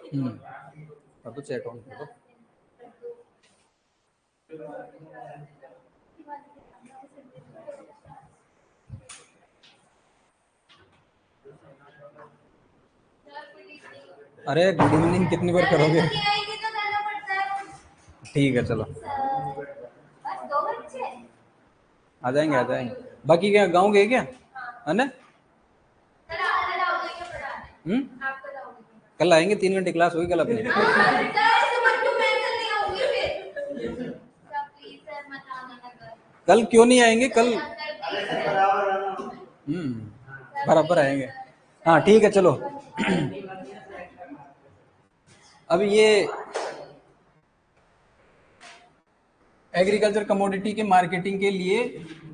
कर दो chat on कर दो। अरे गुड इवनिंग कितनी बार करोगे? ठीक है चलो, आ जाएंगे आ जाएंगे। बाकी क्या गाँव गए क्या, है ना? कल आएंगे, 3 घंटे क्लास होगी कल अपनी। कल क्यों नहीं आएंगे कल? बराबर आएंगे। हाँ ठीक है चलो। अब ये एग्रीकल्चर कमोडिटी के मार्केटिंग के लिए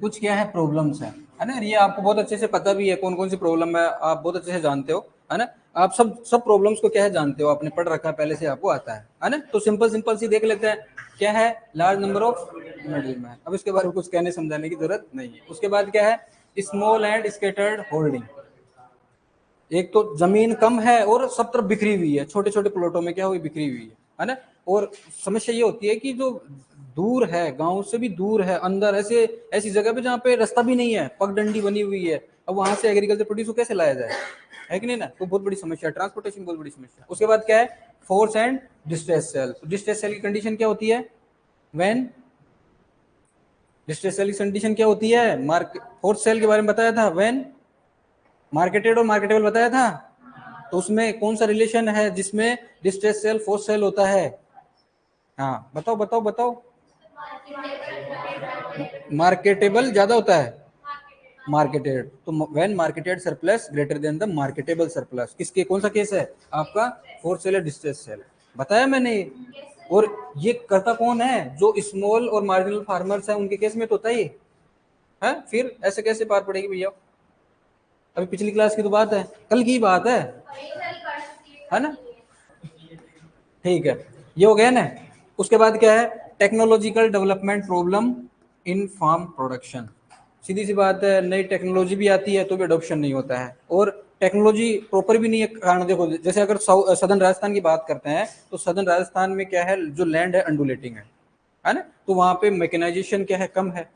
कुछ क्या है प्रॉब्लम्स है ना? ये आपको बहुत अच्छे से पता भी है कौन कौन सी प्रॉब्लम है, आप बहुत अच्छे से जानते हो, है ना? आप सब प्रॉब्लम्स को क्या है जानते हो, आपने पढ़ रखा है पहले से, आपको आता है ना? तो सिंपल सिंपल सी देख लेते हैं। क्या है? Large number of middle man. अब इसके बारे में कुछ कहने समझाने की जरूरत नहीं है। उसके बाद क्या है? Small and scattered holding. एक तो जमीन कम है और सब तरफ बिखरी हुई है, छोटे छोटे प्लॉटों में क्या हुई, बिखरी हुई है ना? और समस्या ये होती है कि जो दूर है, गांव से भी दूर है, अंदर ऐसे ऐसी जगह पे जहाँ पे रास्ता भी नहीं है, पगडंडी बनी हुई है, अब वहां से एग्रीकल्चर प्रोड्यूस को कैसे लाया जाए, है कि नहीं ना? तो बहुत बड़ी समस्या है, ट्रांसपोर्टेशन बहुत बड़ी समस्या। उसके बाद क्या है? Force and distress cell. Distress cell की कंडीशन क्या होती है? व्हेन डिस्ट्रेस सेल की कंडीशन क्या होती है? फोर्स सेल के बारे में बताया था, व्हेन मार्केटेड और मार्केटेबल बताया था। तो उसमें कौन सा रिलेशन है जिसमें डिस्ट्रेस सेल फोर्स सेल होता है? हाँ बताओ बताओ बताओ। मार्केटेबल ज्यादा होता है, मार्केटेड। तो when marketed surplus greater than the marketable surplus, किसके कौन सा केस है आपका? फोर्स सेल या डिस्ट्रेस सेल, बताया मैंने। और ये करता कौन है? जो स्मॉल और मार्जिनल फार्मर्स है उनके केस में तो होता ही है। फिर ऐसे कैसे पार पड़ेगी भैया? अभी पिछली क्लास की तो बात है, कल की बात है ना? ठीक है, ये हो गया ना। उसके बाद क्या है? Technological development problem in farm production. सीधी सी बात है, नई टेक्नोलॉजी भी आती है तो भी अडोप्शन नहीं होता है, और टेक्नोलॉजी प्रॉपर भी नहीं है। कारण देखो, जैसे अगर सदर्न राजस्थान की बात करते हैं तो सदर्न राजस्थान में क्या है, जो लैंड है अंडुलेटिंग है ना? तो वहाँ पे मैकेनाइजेशन क्या है, कम है।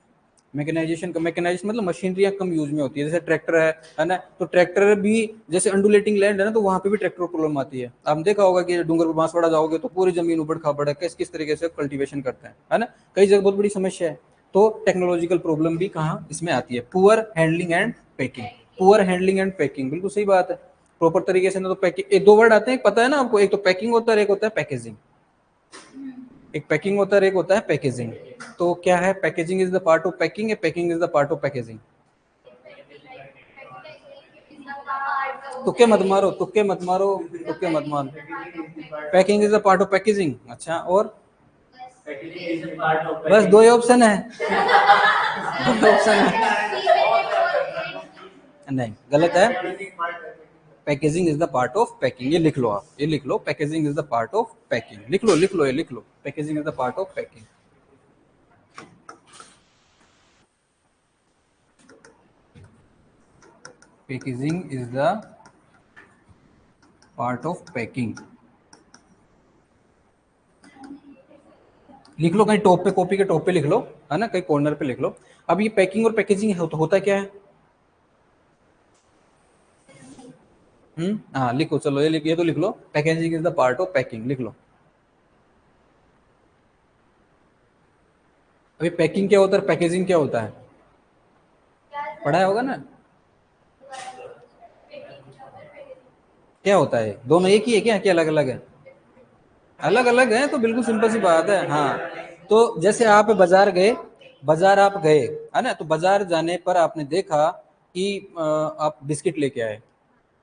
मैकेनाइजेशन का, मैकेनाइजेशन मतलब मशीनरियां कम यूज में होती है, जैसे ट्रैक्टर है ना? तो ट्रैक्टर भी, जैसे अंडुलेटिंग लैंड है ना, तो वहां पे भी ट्रैक्टर प्रॉब्लम आती है। आपने देखा होगा कि डूंगर पर बांसवाड़ा जाओगे तो पूरी जमीन उबड़ खाबड़ है, किस किस तरीके से कल्टीवेशन करते हैं, है ना? कई जगह बहुत बड़ी समस्या है। तो टेक्नोलॉजिकल प्रॉब्लम भी कहाँ इसमें आती है? Poor handling and packing. Poor handling and packing, बिल्कुल सही बात है। प्रॉपर तरीके से ना, तो पैकिंग, एक दो वर्ड आते हैं पता है ना आपको, एक तो पैकिंग होता है, एक होता है पैकेजिंग। एक पैकिंग होता है, एक होता है पैकेजिंग। तो क्या है? Packaging is the part of packing, packing is the part of packaging. तुक्के मत मारो, तुक्के मत मारो, तुक्के मत मारो। Packing is the part of packaging. अच्छा, और बस दो ही ऑप्शन है, दो ही ऑप्शन है। नहीं, गलत है। Packaging is the part of packing, ये लिख लो आप, ये लिख लो, packaging is the part of packing, लिख लो लिख लो, ये लिख लो, packaging is the part of packing. Packaging is the part of packing. लिख लो कहीं टॉप पे, कॉपी के टॉप पे लिख लो, है ना? कहीं कॉर्नर पे लिख लो। अब ये पैकिंग और पैकेजिंग होता क्या है? हाँ लिखो, चलो ये तो लिख लो, packaging is the part of packing, लिख लो। अभी पैकिंग क्या होता है, पैकेजिंग क्या होता है? पढ़ा होगा ना? क्या होता है? दोनों एक ही है क्या अलग अलग है? अलग अलग है, तो बिल्कुल सिंपल सी बात है। हाँ, तो जैसे आप बाजार गए, बाजार आप गए, है ना? तो बाजार जाने पर आपने देखा कि आप बिस्किट लेके आए,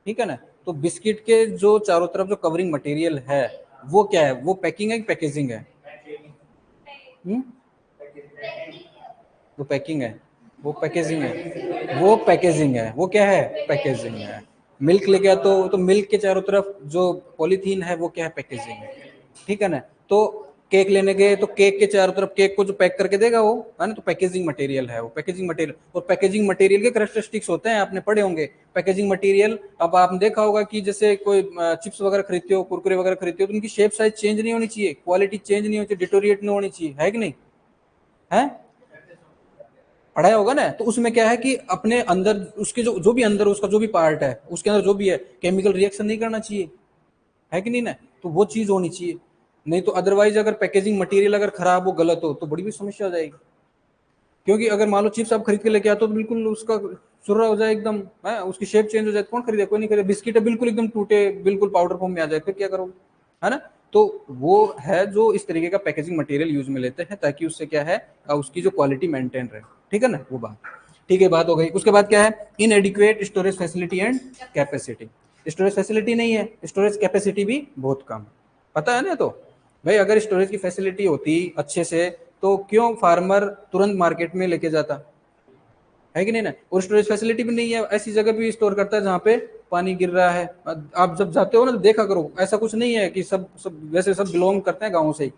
ठीक है ना? तो बिस्किट के जो चारों तरफ जो कवरिंग मटेरियल है, वो क्या है? वो पैकिंग है कि पैकेजिंग है? हम्म, वो पैकिंग है, वो पैकेजिंग है, वो पैकेजिंग है, वो क्या है? पैकेजिंग है। मिल्क ले गया तो मिल्क के चारों तरफ जो पॉलीथीन है वो क्या है? पैकेजिंग है, ठीक है ना? तो केक लेने गए तो केक के चारों तरफ केक को जो पैक करके देगा वो, है ना, तो पैकेजिंग मटेरियल है वो, पैकेजिंग मटेरियल। और पैकेजिंग मटेरियल के कैरेक्टरिस्टिक्स होते हैं, आपने पढ़े होंगे पैकेजिंग मटेरियल। अब आपने देखा होगा कि जैसे कोई चिप्स वगैरह खरीदते हो, कुरकुरे वगैरह खरीदते हो, तो उनकी शेप साइज चेंज नहीं होनी चाहिए, क्वालिटी चेंज नहीं होनी चाहिए, डिटोरिएट नहीं होनी चाहिए, है कि नहीं है? पढ़ाया होगा ना। तो उसमें क्या है कि अपने अंदर उसके जो भी अंदर उसका जो भी पार्ट है, उसके अंदर जो भी है, केमिकल रिएक्शन नहीं करना चाहिए, है कि नहीं ना? तो वो चीज होनी चाहिए। नहीं तो अदरवाइज अगर पैकेजिंग मटेरियल अगर खराब हो, गलत हो, तो बड़ी भी समस्या हो जाएगी। क्योंकि अगर मान लो चिप्स आप खरीद के लेके आते हो तो बिल्कुल उसका सुर्रा हो जाए एकदम, है, उसकी शेप चेंज हो जाए, कौन खरीदे? कोई नहीं खरीदे। बिस्किट है बिल्कुल एकदम टूटे, बिल्कुल पाउडर फॉर्म में आ जाए, फिर क्या करोगे, है ना? तो वो है जो इस तरीके का पैकेजिंग मटेरियल यूज में लेते हैं, ताकि उससे क्या है, उसकी जो क्वालिटी मेंटेन रहे, ठीक है ना, वो बात। ठीक है, बात हो गई। उसके बाद क्या है, इनएडिक्वेट storage facility and capacity. Storage facility नहीं है, स्टोरेज कैपेसिटी भी बहुत कम है, पता है ना? तो भाई अगर स्टोरेज की फैसिलिटी होती अच्छे से, तो क्यों फार्मर तुरंत मार्केट में लेके जाता, है कि नहीं ना? और स्टोरेज फैसिलिटी भी नहीं है, ऐसी जगह भी स्टोर करता है जहाँ पे पानी गिर रहा है। आप जब जाते हो ना तो देखा करो, ऐसा कुछ नहीं है कि सब सब वैसे सब बिलोंग करते हैं गाँव से ही,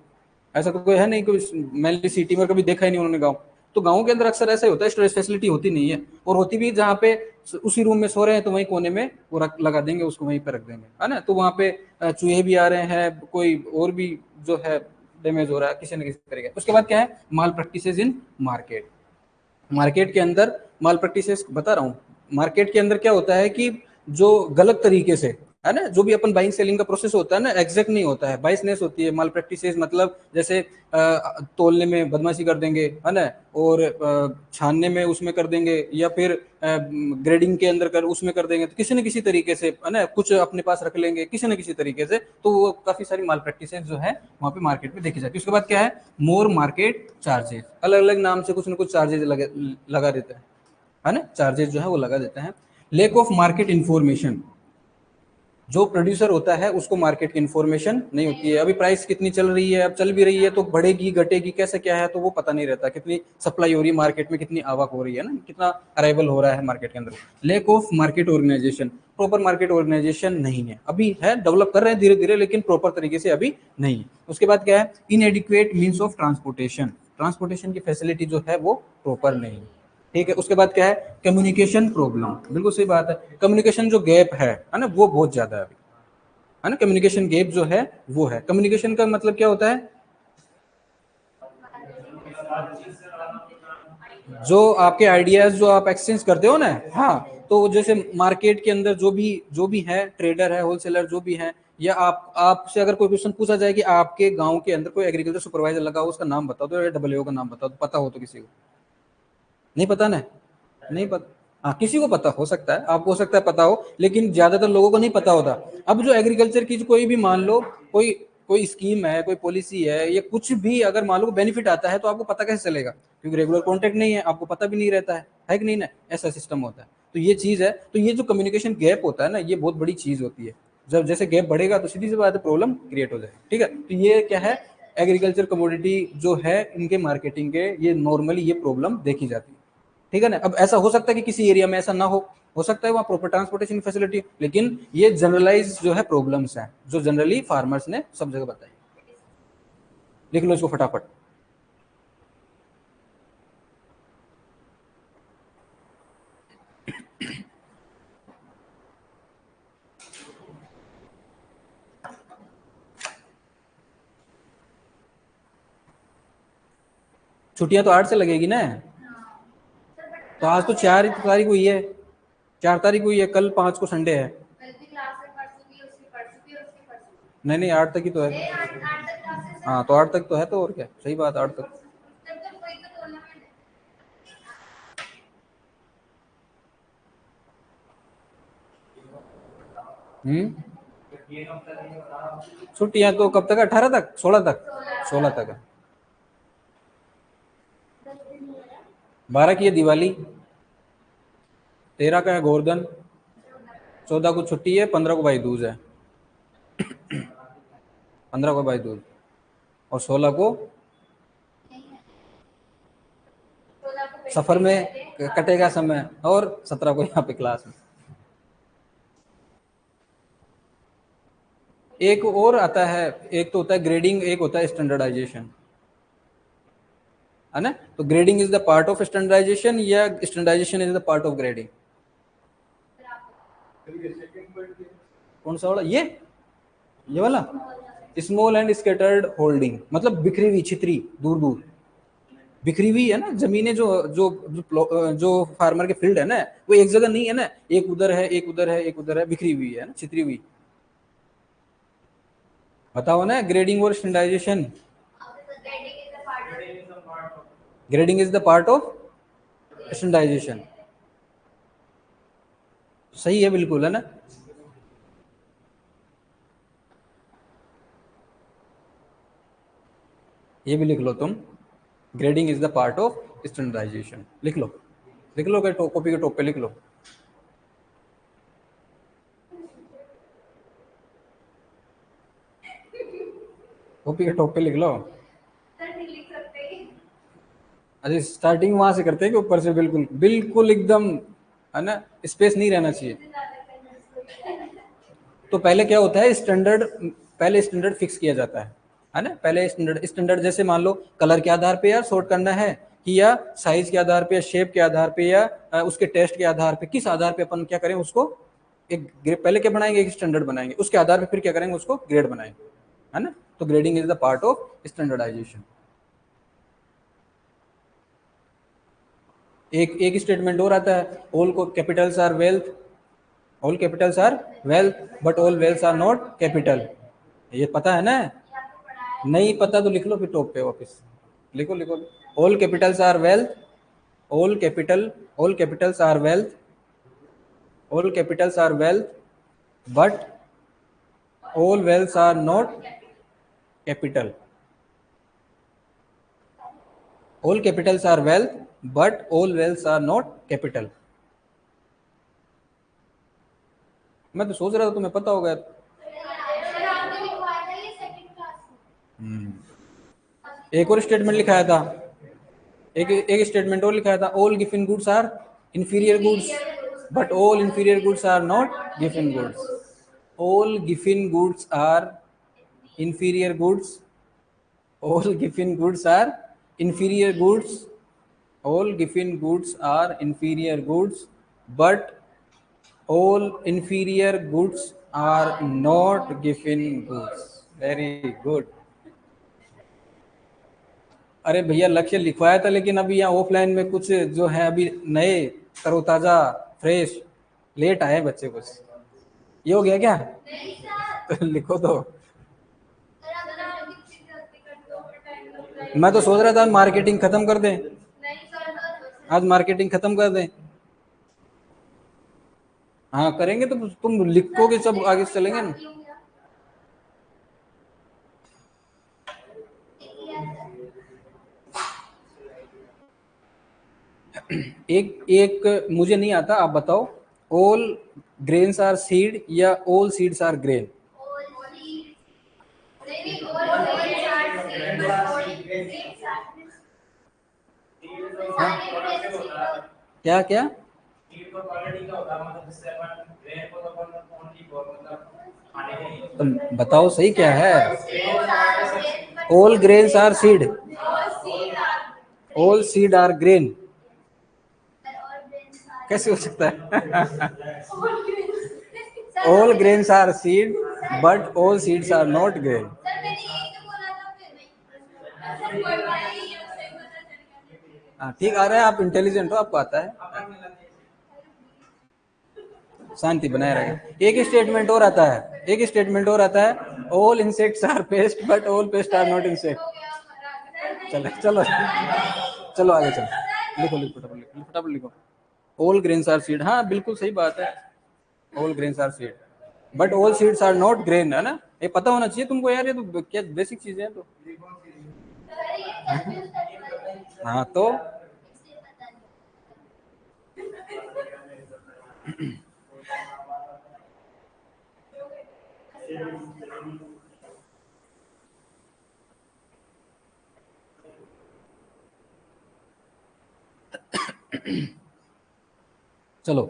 ऐसा तो कोई है नहीं, कोई मेनली सिटी में कभी देखा ही नहीं उन्होंने गाँव। तो गाँव के अंदर अक्सर ऐसा ही होता है, स्टोरेज फैसिलिटी होती नहीं है, और होती भी जहाँ पे उसी रूम में सो रहे हैं तो वहीं कोने में वो लगा देंगे, उसको वहीं पे रख देंगे, है ना? तो वहाँ पे चूहे भी आ रहे हैं, कोई और भी जो है डैमेज हो रहा है किसी न किसी तरीके। उसके बाद क्या है, माल प्रैक्टिसेस इन मार्केट। मार्केट के अंदर माल प्रैक्टिसेस बता रहा हूँ। मार्केट के अंदर क्या होता है कि जो गलत तरीके से, है ना, जो भी अपन बाइंग सेलिंग का प्रोसेस होता है ना, एग्जैक्ट नहीं होता है, बाइसनेस होती है। माल प्रैक्टिसेस मतलब जैसे तोलने में बदमाशी कर देंगे, है ना, और छानने में उसमें कर देंगे, या फिर ग्रेडिंग के अंदर कर उसमें कर देंगे, तो किसी न किसी तरीके से, है ना, कुछ अपने पास रख लेंगे किसी न किसी तरीके से। तो वो काफी सारी माल प्रैक्टिसेस जो है वहाँ पे मार्केट में देखी जाती है। उसके बाद क्या है, मोर मार्केट चार्जेस, अलग अलग नाम से कुछ न कुछ चार्जेस लगा देते हैं, है ना, चार्जेस जो है वो लगा देते हैं। लेक ऑफ मार्केट इंफॉर्मेशन, जो प्रोड्यूसर होता है उसको मार्केट की इन्फॉर्मेशन नहीं होती है, अभी प्राइस कितनी चल रही है, अब चल भी रही है तो बढ़ेगी घटेगी कैसे क्या है, तो वो पता नहीं रहता, कितनी सप्लाई हो रही है मार्केट में, कितनी आवक हो रही है ना, कितना अराइवल हो रहा है मार्केट के अंदर। Lack of market organisation, proper market organisation नहीं है, अभी है, डेवलप कर रहे हैं धीरे धीरे, लेकिन प्रॉपर तरीके से अभी नहीं है। उसके बाद क्या है, इनएडिक्वेट मीन्स ऑफ ट्रांसपोर्टेशन, ट्रांसपोर्टेशन की फैसिलिटी जो है वो प्रॉपर नहीं है, ठीक है। उसके बाद क्या है, कम्युनिकेशन प्रॉब्लम, बिल्कुल सही बात है, कम्युनिकेशन जो गैप है ना, वो बहुत ज्यादा है अभी, है ना, कम्युनिकेशन गैप जो है वो है। कम्युनिकेशन का मतलब क्या होता है, जो आपके आइडियाज जो आप एक्सचेंज करते हो ना, हाँ, तो जैसे मार्केट के अंदर जो भी है ट्रेडर है, होलसेलर जो भी है, या आपसे अगर कोई क्वेश्चन पूछा जाए कि आपके गांव के अंदर कोई एग्रीकल्चर सुपरवाइजर लगा हो, उसका नाम बताओ, तो डब्ल्यू का नाम बताओ, तो पता हो तो किसी को नहीं पता ना, नहीं पता। हाँ, किसी को पता हो सकता है, आपको हो सकता है पता हो, लेकिन ज्यादातर लोगों को नहीं पता होता। अब जो एग्रीकल्चर की कोई भी मान लो, कोई कोई स्कीम है, कोई पॉलिसी है, या कुछ भी अगर मान लो बेनिफिट आता है, तो आपको पता कैसे चलेगा, क्योंकि रेगुलर कांटेक्ट नहीं है, आपको पता भी नहीं रहता है कि नहीं ना, ऐसा सिस्टम होता है। तो ये चीज है, तो ये जो कम्युनिकेशन गैप होता है ना, ये बहुत बड़ी चीज होती है। जब जैसे गैप बढ़ेगा तो सीधी सी बात है, प्रॉब्लम क्रिएट हो जाएगी, ठीक है। तो ये क्या है, एग्रीकल्चर कमोडिटी जो है इनके मार्केटिंग के, ये नॉर्मली ये प्रॉब्लम देखी जाती है, ठीक है ना। अब ऐसा हो सकता है कि किसी एरिया में ऐसा ना हो सकता है वहाँ प्रॉपर ट्रांसपोर्टेशन फैसिलिटी, लेकिन ये जनरलाइज जो है प्रॉब्लम्स हैं, जो जनरली फार्मर्स ने सब जगह बताई। लिख लो इसको फटाफट। छुट्टियां तो 8 से लगेगी ना, तो आज तो 4 तारीख हुई है, 4 तारीख हुई है, कल 5 को संडे है। नहीं नहीं, 8 तक ही तो है। हाँ, तो 8 तक तो है, तो और क्या, सही बात, 8 तक। हम्म, छुट्टियां तो कब तक है, 18 तक, 16 तक, 16 तक है। 12 की है दिवाली, 13 का है गोवर्धन, 14 को छुट्टी है, 15 को भाई दूज है, 15 को भाई दूज, और 16 को सफर में कटेगा समय, और 17 को यहाँ पे क्लास में। एक और आता है, एक तो होता है ग्रेडिंग, एक होता है स्टैंडर्डाइजेशन, है ना। तो grading is the part of standardization या standardization is the part of grading? कौन सा वाला? ये वाला स्मॉल एंड स्कैटर्ड होल्डिंग, मतलब बिखरी हुई, छितरी, दूर दूर बिखरी हुई है ना जमीनें, जो फार्मर के फील्ड है ना, वो एक जगह नहीं है ना, एक उधर है, एक उधर है, एक उधर है, बिखरी हुई है ना, छितरी हुई। बताओ ना, ग्रेडिंग और standardisation. Grading is the part of standardisation, सही है बिल्कुल, है ना। ये भी लिख लो तुम, grading is the part of standardisation, लिख लो, लिख लो, कॉपी के टॉप पे लिख लो। कॉपी के टॉप पे लिख लो। अरे स्टार्टिंग वहां से करते हैं कि ऊपर से, बिल्कुल बिल्कुल एकदम, है ना, स्पेस नहीं रहना चाहिए। तो पहले क्या होता है, स्टैंडर्ड, पहले स्टैंडर्ड फिक्स किया जाता है ना। पहले स्टैंडर्ड, स्टैंडर्ड जैसे मान लो कलर के आधार पे यार सॉर्ट करना है, कि या साइज के आधार पे, या शेप के आधार पे, या उसके टेस्ट के आधार पे, किस आधार पे अपन क्या करें उसको, एक पहले क्या बनाएंगे, एक स्टैंडर्ड बनाएंगे, उसके आधार पे फिर क्या करेंगे, उसको ग्रेड बनाएंगे, है ना। तो grading is the part of standardisation. एक एक स्टेटमेंट और आता है, ऑल को capitals are wealth, all capitals are wealth, but all wealth are not capital. ये पता है ना? नहीं पता तो लिख लो फिर टॉप पे वापस, लिखो लिखो। All capitals are wealth, all capital, all capitals are wealth, all capitals are wealth, but all wealth are not capital. All capitals are wealth, but all wealth are not capital. मैं तो सोच रहा था तुम्हें पता होगा। एक और स्टेटमेंट लिखाया था, एक एक स्टेटमेंट और लिखाया था, all given goods are inferior goods, but all inferior goods are not given goods. All given goods are inferior goods, all given goods are inferior goods, all given goods are inferior goods, but all inferior goods are not given goods। very good। अरे भैया लक्ष्य लिखवाया था, लेकिन अभी यहाँ offline में कुछ जो है अभी नए, तरोताजा, फ्रेश, लेट आए बच्चे कुछ, ये हो गया क्या? तो लिखो तो। मैं तो सोच रहा था मार्केटिंग खत्म कर दें, आज मार्केटिंग खत्म कर दें। हाँ करेंगे, तो तुम लिखोगे सब आगे से चलेंगे ना। एक एक मुझे नहीं आता, आप बताओ। ऑल ग्रेन्स आर सीड या ऑल सीड्स आर ग्रेन? क्या क्या? तो बताओ सही क्या है? All grains are seed, all seed are grain, कैसे हो सकता है? All grains are seed, but all seeds are not grain. हाँ ठीक आ रहा है, आप इंटेलिजेंट हो, आपको आता है। शांति बनाए रखें। एक स्टेटमेंट और आता है, एक स्टेटमेंट और आता है, all insects are pest, but all pest are not insect. चलो चलो चलो आगे चलो, लिखो लिखो फटाफट लिखो, फटाफट लिखो। ऑल ग्रेन्स आर सीड, हाँ बिल्कुल सही बात है, all grains are seed, but all seeds are not grain, है ना। ये पता होना चाहिए तुमको यार, ये तो क्या बेसिक चीजें हैं तो। हाँ तो चलो,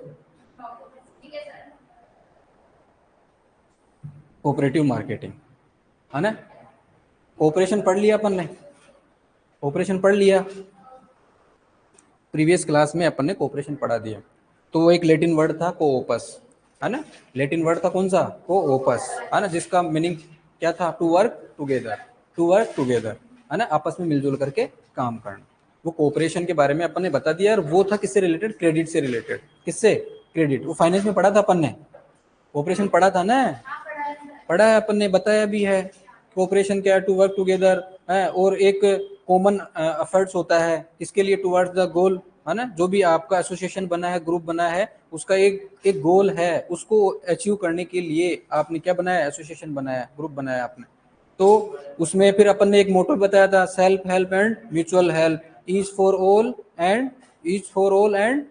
कोऑपरेटिव मार्केटिंग, है ना। कोऑपरेशन पढ़ लिया अपन ने, कोऑपरेशन पढ़ लिया, प्रीवियस क्लास में अपन ने कोऑपरेशन पढ़ा दिया। तो वो एक लैटिन वर्ड था कोओपस, है ना। लैटिन वर्ड था कौन सा, कोओपस, है ना, जिसका मीनिंग क्या था, to work together, to work together, है ना, आपस में मिलजुल करके काम करना। वो कोऑपरेशन के बारे में अपन ने बता दिया, और वो था किससे रिलेटेड, क्रेडिट से रिलेटेड। किससे, क्रेडिट। वो फाइनेंस में पढ़ा था अपन ने, कोऑपरेशन पढ़ा था ना, पढ़ा है अपन ने, बताया भी है। कोऑपरेशन क्या है, टू वर्क टुगेदर है, और एक कॉमन एफर्ट्स होता है किसके लिए, टुवर्ड्स द गोल, है ना। जो भी आपका एसोसिएशन बना है, ग्रुप बना है, उसका एक गोल है, उसको अचीव करने के लिए आपने क्या बनाया, एसोसिएशन बनाया, ग्रुप बनाया आपने। तो उसमें फिर अपन ने एक मोटो बताया था, self help and mutual help, each for all and each for all and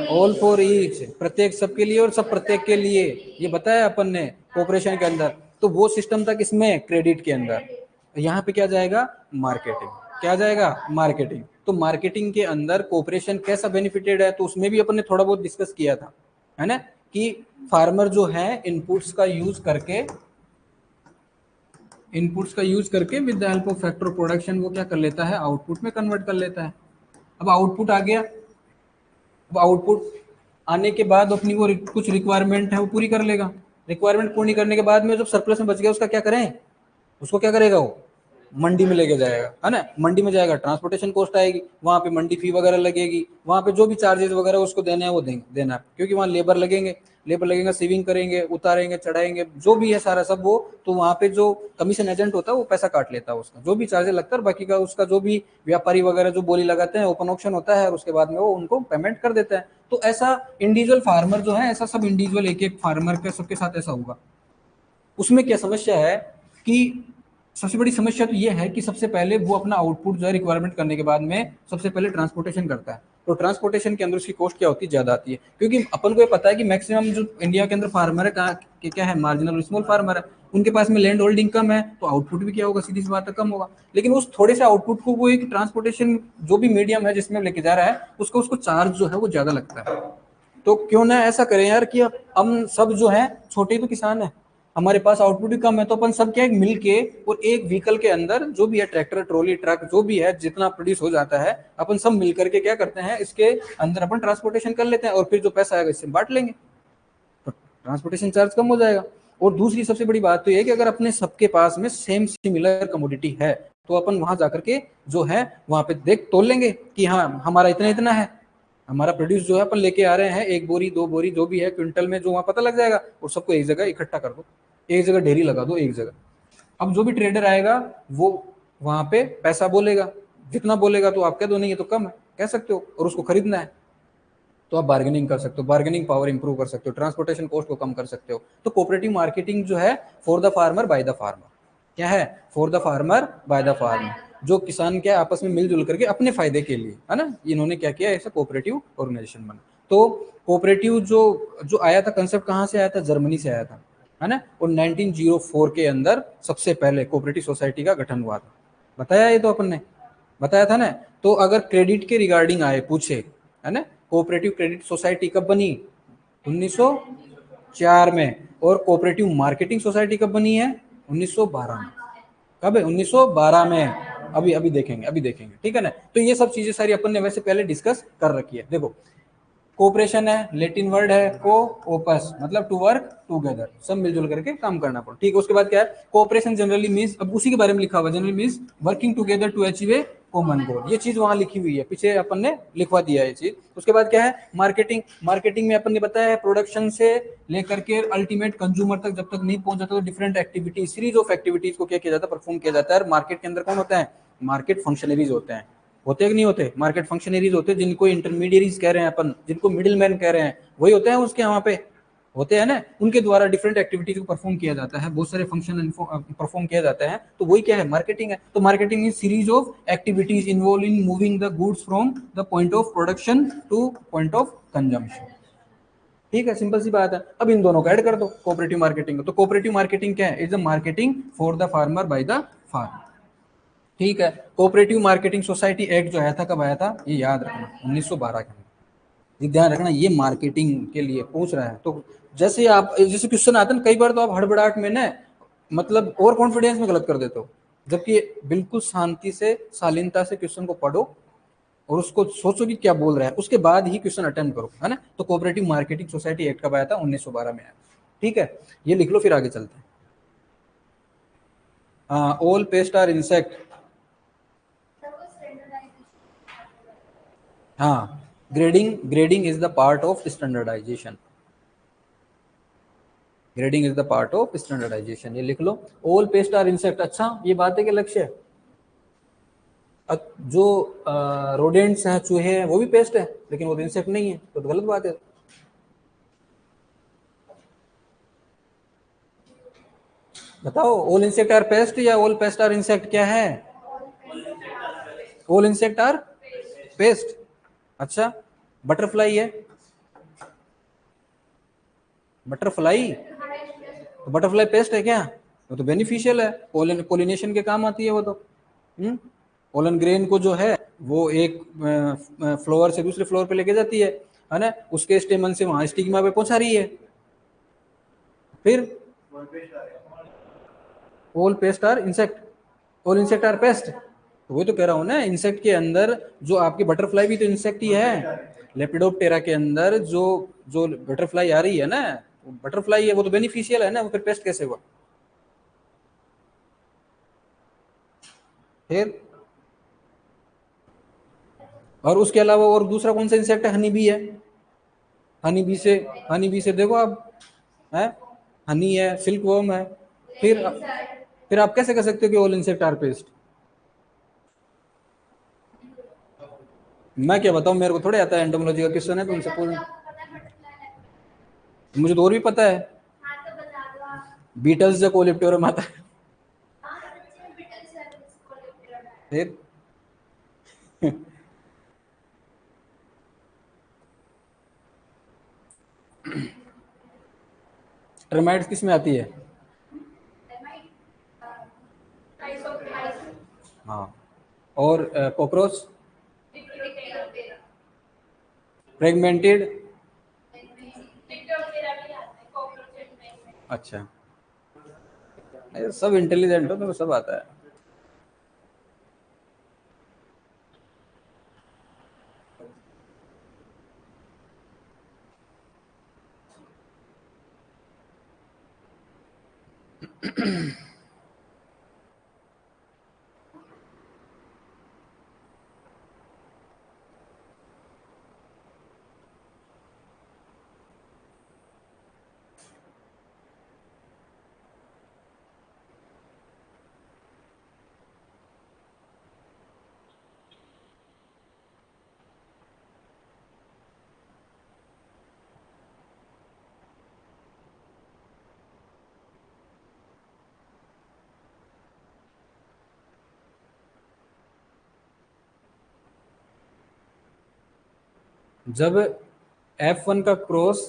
all for each, प्रत्येक सबके लिए और सब प्रत्येक के लिए, ये बताया अपन ने कोऑपरेशन के अंदर। तो वो सिस्टम था किसमें, क्रेडिट के अंदर। यहाँ पे क्या जाएगा, मार्केटिंग, क्या जाएगा, मार्केटिंग। तो मार्केटिंग के अंदर कोऑपरेशन कैसा बेनिफिटेड है, तो उसमें भी अपन ने थोड़ा बहुत डिस्कस किया था, है ना, कि फार्मर जो है इनपुट्स का यूज करके, with the help of factor production वो क्या कर लेता है, आउटपुट में कन्वर्ट कर लेता है। अब आउटपुट आ गया, अब आउटपुट आने के बाद अपनी वो कुछ रिक्वायरमेंट है वो पूरी कर लेगा। रिक्वायरमेंट पूरी करने के बाद में जब सरप्लस में बच गया उसका क्या करें, उसको क्या करेगा, वो मंडी में लेके जाएगा, है ना। मंडी में जाएगा, ट्रांसपोर्टेशन कॉस्ट आएगी, वहाँ पे मंडी फी वगैरह लगेगी, वहाँ पे जो भी चार्जेस वगैरह उसको देना है वो देना है, क्योंकि वहाँ लेबर लगेंगे, सीविंग करेंगे, उतारेंगे, चढ़ाएंगे, जो भी है सारा सब वो। तो वहाँ पे जो कमीशन एजेंट होता है वो पैसा काट लेता है उसका, जो भी चार्जेस लगता है, बाकी का उसका जो भी व्यापारी वगैरह जो बोली लगाते हैं, ओपन ऑप्शन होता है, और उसके बाद में वो उनको पेमेंट कर देता है। तो ऐसा इंडिविजुअल फार्मर जो है, ऐसा सब इंडिविजुअल एक एक फार्मर के सबके साथ ऐसा होगा। उसमें क्या समस्या है कि सबसे बड़ी समस्या तो ये है कि सबसे पहले वो अपना आउटपुट जो है रिक्वायरमेंट करने के बाद में सबसे पहले ट्रांसपोर्टेशन करता है। तो ट्रांसपोर्टेशन के अंदर उसकी कॉस्ट क्या होती है, ज्यादा आती है, क्योंकि अपन को ये पता है कि मैक्सिमम जो इंडिया के अंदर फार्मर है कहाँ के क्या है, मार्जिनल और स्मॉल फार्मर है, उनके पास में लैंड होल्डिंग कम है, तो आउटपुट भी क्या होगा, सीधी सी बात है, कम होगा। लेकिन उस थोड़े से आउटपुट को वो एक ट्रांसपोर्टेशन जो भी मीडियम है जिसमें लेके जा रहा है, उसको चार्ज जो है वो ज्यादा लगता है। तो क्यों ना ऐसा करें यार कि हम सब जो है छोटे तो किसान है, हमारे पास आउटपुट भी कम है, तो अपन सब क्या है मिल के और एक व्हीकल के अंदर जो भी है, ट्रैक्टर, ट्रॉली, ट्रक, जो भी है, जितना प्रोड्यूस हो जाता है, अपन सब मिल करके क्या करते हैं, इसके अंदर अपन ट्रांसपोर्टेशन कर लेते हैं, और फिर जो पैसा आएगा इससे बांट लेंगे, तो ट्रांसपोर्टेशन चार्ज कम हो जाएगा। और दूसरी सबसे बड़ी बात तो ये है कि अगर अपने सबके पास में सेम सिमिलर कमोडिटी है, तो अपन वहां जाकर के जो है वहां पे देख तोल लेंगे कि हाँ हमारा इतना इतना है, हमारा प्रोड्यूस जो है अपन लेके आ रहे हैं, 1 बोरी 2 बोरी जो भी है क्विंटल में, जो वहां पता लग जाएगा, और सबको एक जगह इकट्ठा कर दो, एक जगह ढेरी लगा दो, एक जगह। अब जो भी ट्रेडर आएगा वो वहां पे पैसा बोलेगा, जितना बोलेगा तो आप कह दो नहीं ये तो कम है, कह सकते हो, और उसको खरीदना है तो आप बार्गेनिंग कर सकते हो, बार्गेनिंग पावर इंप्रूव कर सकते हो, ट्रांसपोर्टेशन कॉस्ट को कम कर सकते हो। तो कोऑपरेटिव मार्केटिंग जो है for the farmer by the farmer, क्या है, for the farmer by the farmer, जो किसान क्या आपस में मिलजुल करके अपने फायदे के लिए, है ना, इन्होंने क्या किया, ऐसा कोऑपरेटिव ऑर्गेनाइजेशन बना। तो कोऑपरेटिव जो जो आया था कंसेप्ट, कहाँ से आया था, जर्मनी से आया था, है ना। और 1904 के अंदर सबसे पहले कोऑपरेटिव सोसाइटी का गठन हुआ था, बताया ये तो अपन ने, बताया था ना। तो अगर क्रेडिट के रिगार्डिंग आए पूछे, है ना, कोऑपरेटिव क्रेडिट सोसाइटी कब बनी, 1904 में, और कोऑपरेटिव मार्केटिंग सोसाइटी कब बनी है, 1912 में। कब है, 1912 में। अभी अभी देखेंगे, अभी देखेंगे, ठीक है ना। तो ये सब चीजें सारी अपन ने वैसे पहले डिस्कस कर रखी है। देखो कोऑपरेशन है, लेटिन वर्ड है को ओपस, मतलब टू वर्क टुगेदर, सब मिलजुल करके काम करना पड़ो, ठीक है। उसके बाद क्या है, कोऑपरेशन जनरली मींस, अब उसी के बारे में लिखा हुआ, generally means working together to achieve a common goal, ये चीज वहां लिखी हुई है, पीछे अपन ने लिखवा दिया है ये चीज। उसके बाद क्या है, मार्केटिंग, मार्केटिंग में अपन ने बताया है प्रोडक्शन से लेकर के अल्टीमेट कंज्यूमर तक जब तक नहीं पहुंच जाता, तो different activities, series of activities को क्या किया जाता है, परफॉर्म किया जाता है। मार्केट के अंदर कौन होता है, मार्केट फंक्शनरीज होते हैं, होते कि नहीं होते, मार्केट फंक्शनरीज होते हैं, जिनको इंटरमीडियरीज कह रहे हैं अपन, जिनको मिडिल मैन कह रहे हैं, वही होते हैं उसके वहां पे, होते हैं ना, उनके द्वारा डिफरेंट एक्टिविटीज को परफॉर्म किया जाता है, बहुत सारे फंक्शन परफॉर्म किया जाता है, तो वही क्या है, मार्केटिंग है। तो marketing is series of activities involve in moving the goods from the point of production two point of consumption, ठीक है, सिंपल सी बात है। अब इन दोनों को ऐड कर दो, कोऑपरेटिव मार्केटिंग। तो कोऑपरेटिव मार्केटिंग क्या है, is the marketing for the farmer by the farmer, ठीक है। कोऑपरेटिव मार्केटिंग सोसाइटी एक्ट जो आया था, कब आया था, ये याद रखना, 1912 के अंदर, ये ध्यान रखना, ये मार्केटिंग के लिए पूछ रहा है। तो जैसे आप जैसे क्वेश्चन आते हैं कई बार तो आप हड़बड़ाहट में ना मतलब ओवर कॉन्फिडेंस में गलत कर देते हो, जबकि बिल्कुल शांति से शालीनता से क्वेश्चन को पढ़ो और उसको सोचो कि क्या बोल रहा है, उसके बाद ही क्वेश्चन अटेम्प्ट करो, है ना। तो कोऑपरेटिव मार्केटिंग सोसाइटी एक्ट कब आया था? 1912 में आया। ठीक है, ये लिख लो, फिर आगे चलते हैं। All pest are insect. हाँ, grading is the part of standardization. Grading is the part of standardization, ये लिख लो। ऑल पेस्ट आर इंसेक्ट, अच्छा ये बात है कि लक्ष्य है। जो रोडेंट्स हैं, चूहे हैं, वो भी पेस्ट है, लेकिन वो तो इंसेक्ट नहीं है, तो गलत बात है। बताओ, ऑल इंसेक्ट आर पेस्ट या ऑल पेस्ट आर इंसेक्ट, क्या है? All insect are pest. अच्छा, बटरफ्लाई है, बटरफ्लाई, तो बटरफ्लाई पेस्ट है क्या? वो तो बेनिफिशियल है, पोलिनेशन के काम आती है वो तो। पोलन ग्रेन को जो है वो एक फ्लोवर से दूसरे फ्लोवर पे लेके जाती है ना, उसके स्टेमन से वहां स्टिग्मा पे पहुंचा रही है। फिर all pest are insect, all insect are pest, तो वो तो कह रहा हूं ना, इंसेक्ट के अंदर जो आपकी बटरफ्लाई भी तो इंसेक्ट ही है। लेपिडोप्टेरा के अंदर जो जो बटरफ्लाई आ रही है ना, बटरफ्लाई है, वो तो बेनिफिशियल है ना, वो फिर पेस्ट कैसे हुआ? फिर और उसके अलावा और दूसरा कौन सा इंसेक्ट है? हनी बी है। हनी बी से, हनी बी से देखो आप, है हनी है, सिल्क वर्म है। फिर फिर आप कैसे कह सकते हो कि ऑल इंसेक्ट आर पेस्ट? मैं क्या बताऊं, मेरे को थोड़े आता है, एंटोमोलॉजी का क्वेश्चन है तुमसे पूछ। मुझे तो और भी पता है, बीटल्स जो कोलिप्टोरम आता है। फिर टर्माइट्स किस में आती है? हाँ, और कॉकरोच फ्रेगमेंटेड। अच्छा, सब इंटेलिजेंट हो, तो सब आता है। जब F1 का क्रॉस,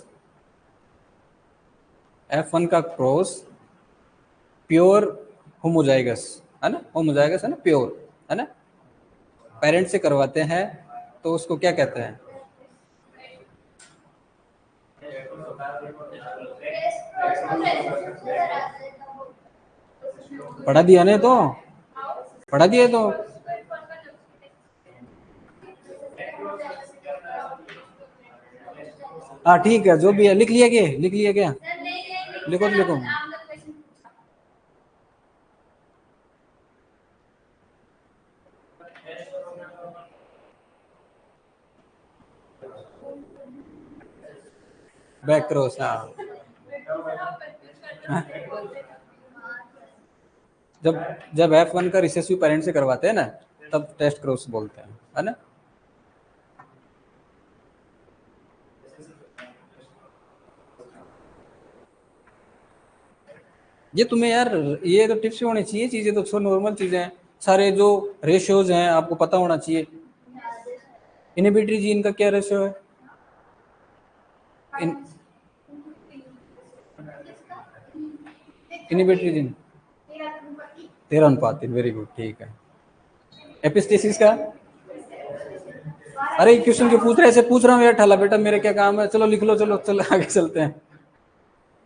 F1 का क्रॉस प्योर होमोजाइगस, है ना, होमोजाइगस है ना, प्योर, है ना, पेरेंट से करवाते हैं, तो उसको क्या कहते हैं? पढ़ा दिया ने तो, पढ़ा दिया तो। हाँ ठीक है, जो भी है, लिख लिया क्या, लिख लिया क्या? लिखो तो लिखो। बैक क्रॉस, हाँ। जब जब F1 का रिसेसिव पेरेंट से करवाते हैं ना, तब टेस्ट क्रॉस बोलते हैं, है ना। ये तुम्हें यार, ये तो टिप्स होनी चाहिए, चीजें तो नॉर्मल चीजें हैं, सारे जो रेशियोज हैं आपको पता होना चाहिए। इनहिबिटरी जीन का क्या रेशियो है? इनहिबिटरी जीन 13:3, वेरी गुड, ठीक है। एपिस्टेसिस का, अरे क्वेश्चन क्यों पूछ रहे हैं, ऐसे पूछ रहा हूँ यार, ठाला बेटा मेरे क्या काम है, चलो लिख लो, चलो चलो आगे चलते हैं।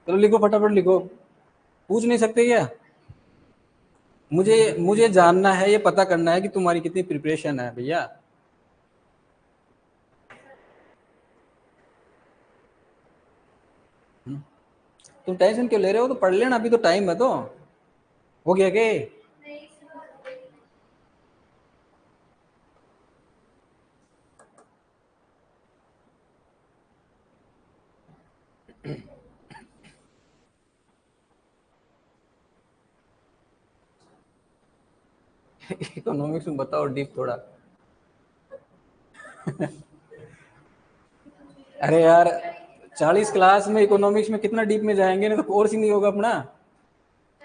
चलो लिखो, फटाफट लिखो। पूछ नहीं सकते क्या? मुझे मुझे जानना है, ये पता करना है कि तुम्हारी कितनी प्रिपरेशन है भैया। तुम टेंशन क्यों ले रहे हो? तो पढ़ लेना, अभी तो टाइम है। तो हो गया के? इकोनॉमिक्स में बताओ डीप थोड़ा। अरे यार, 40 क्लास में इकोनॉमिक्स में कितना डीप में जाएंगे? नहीं तो कोर्स ही नहीं होगा अपना।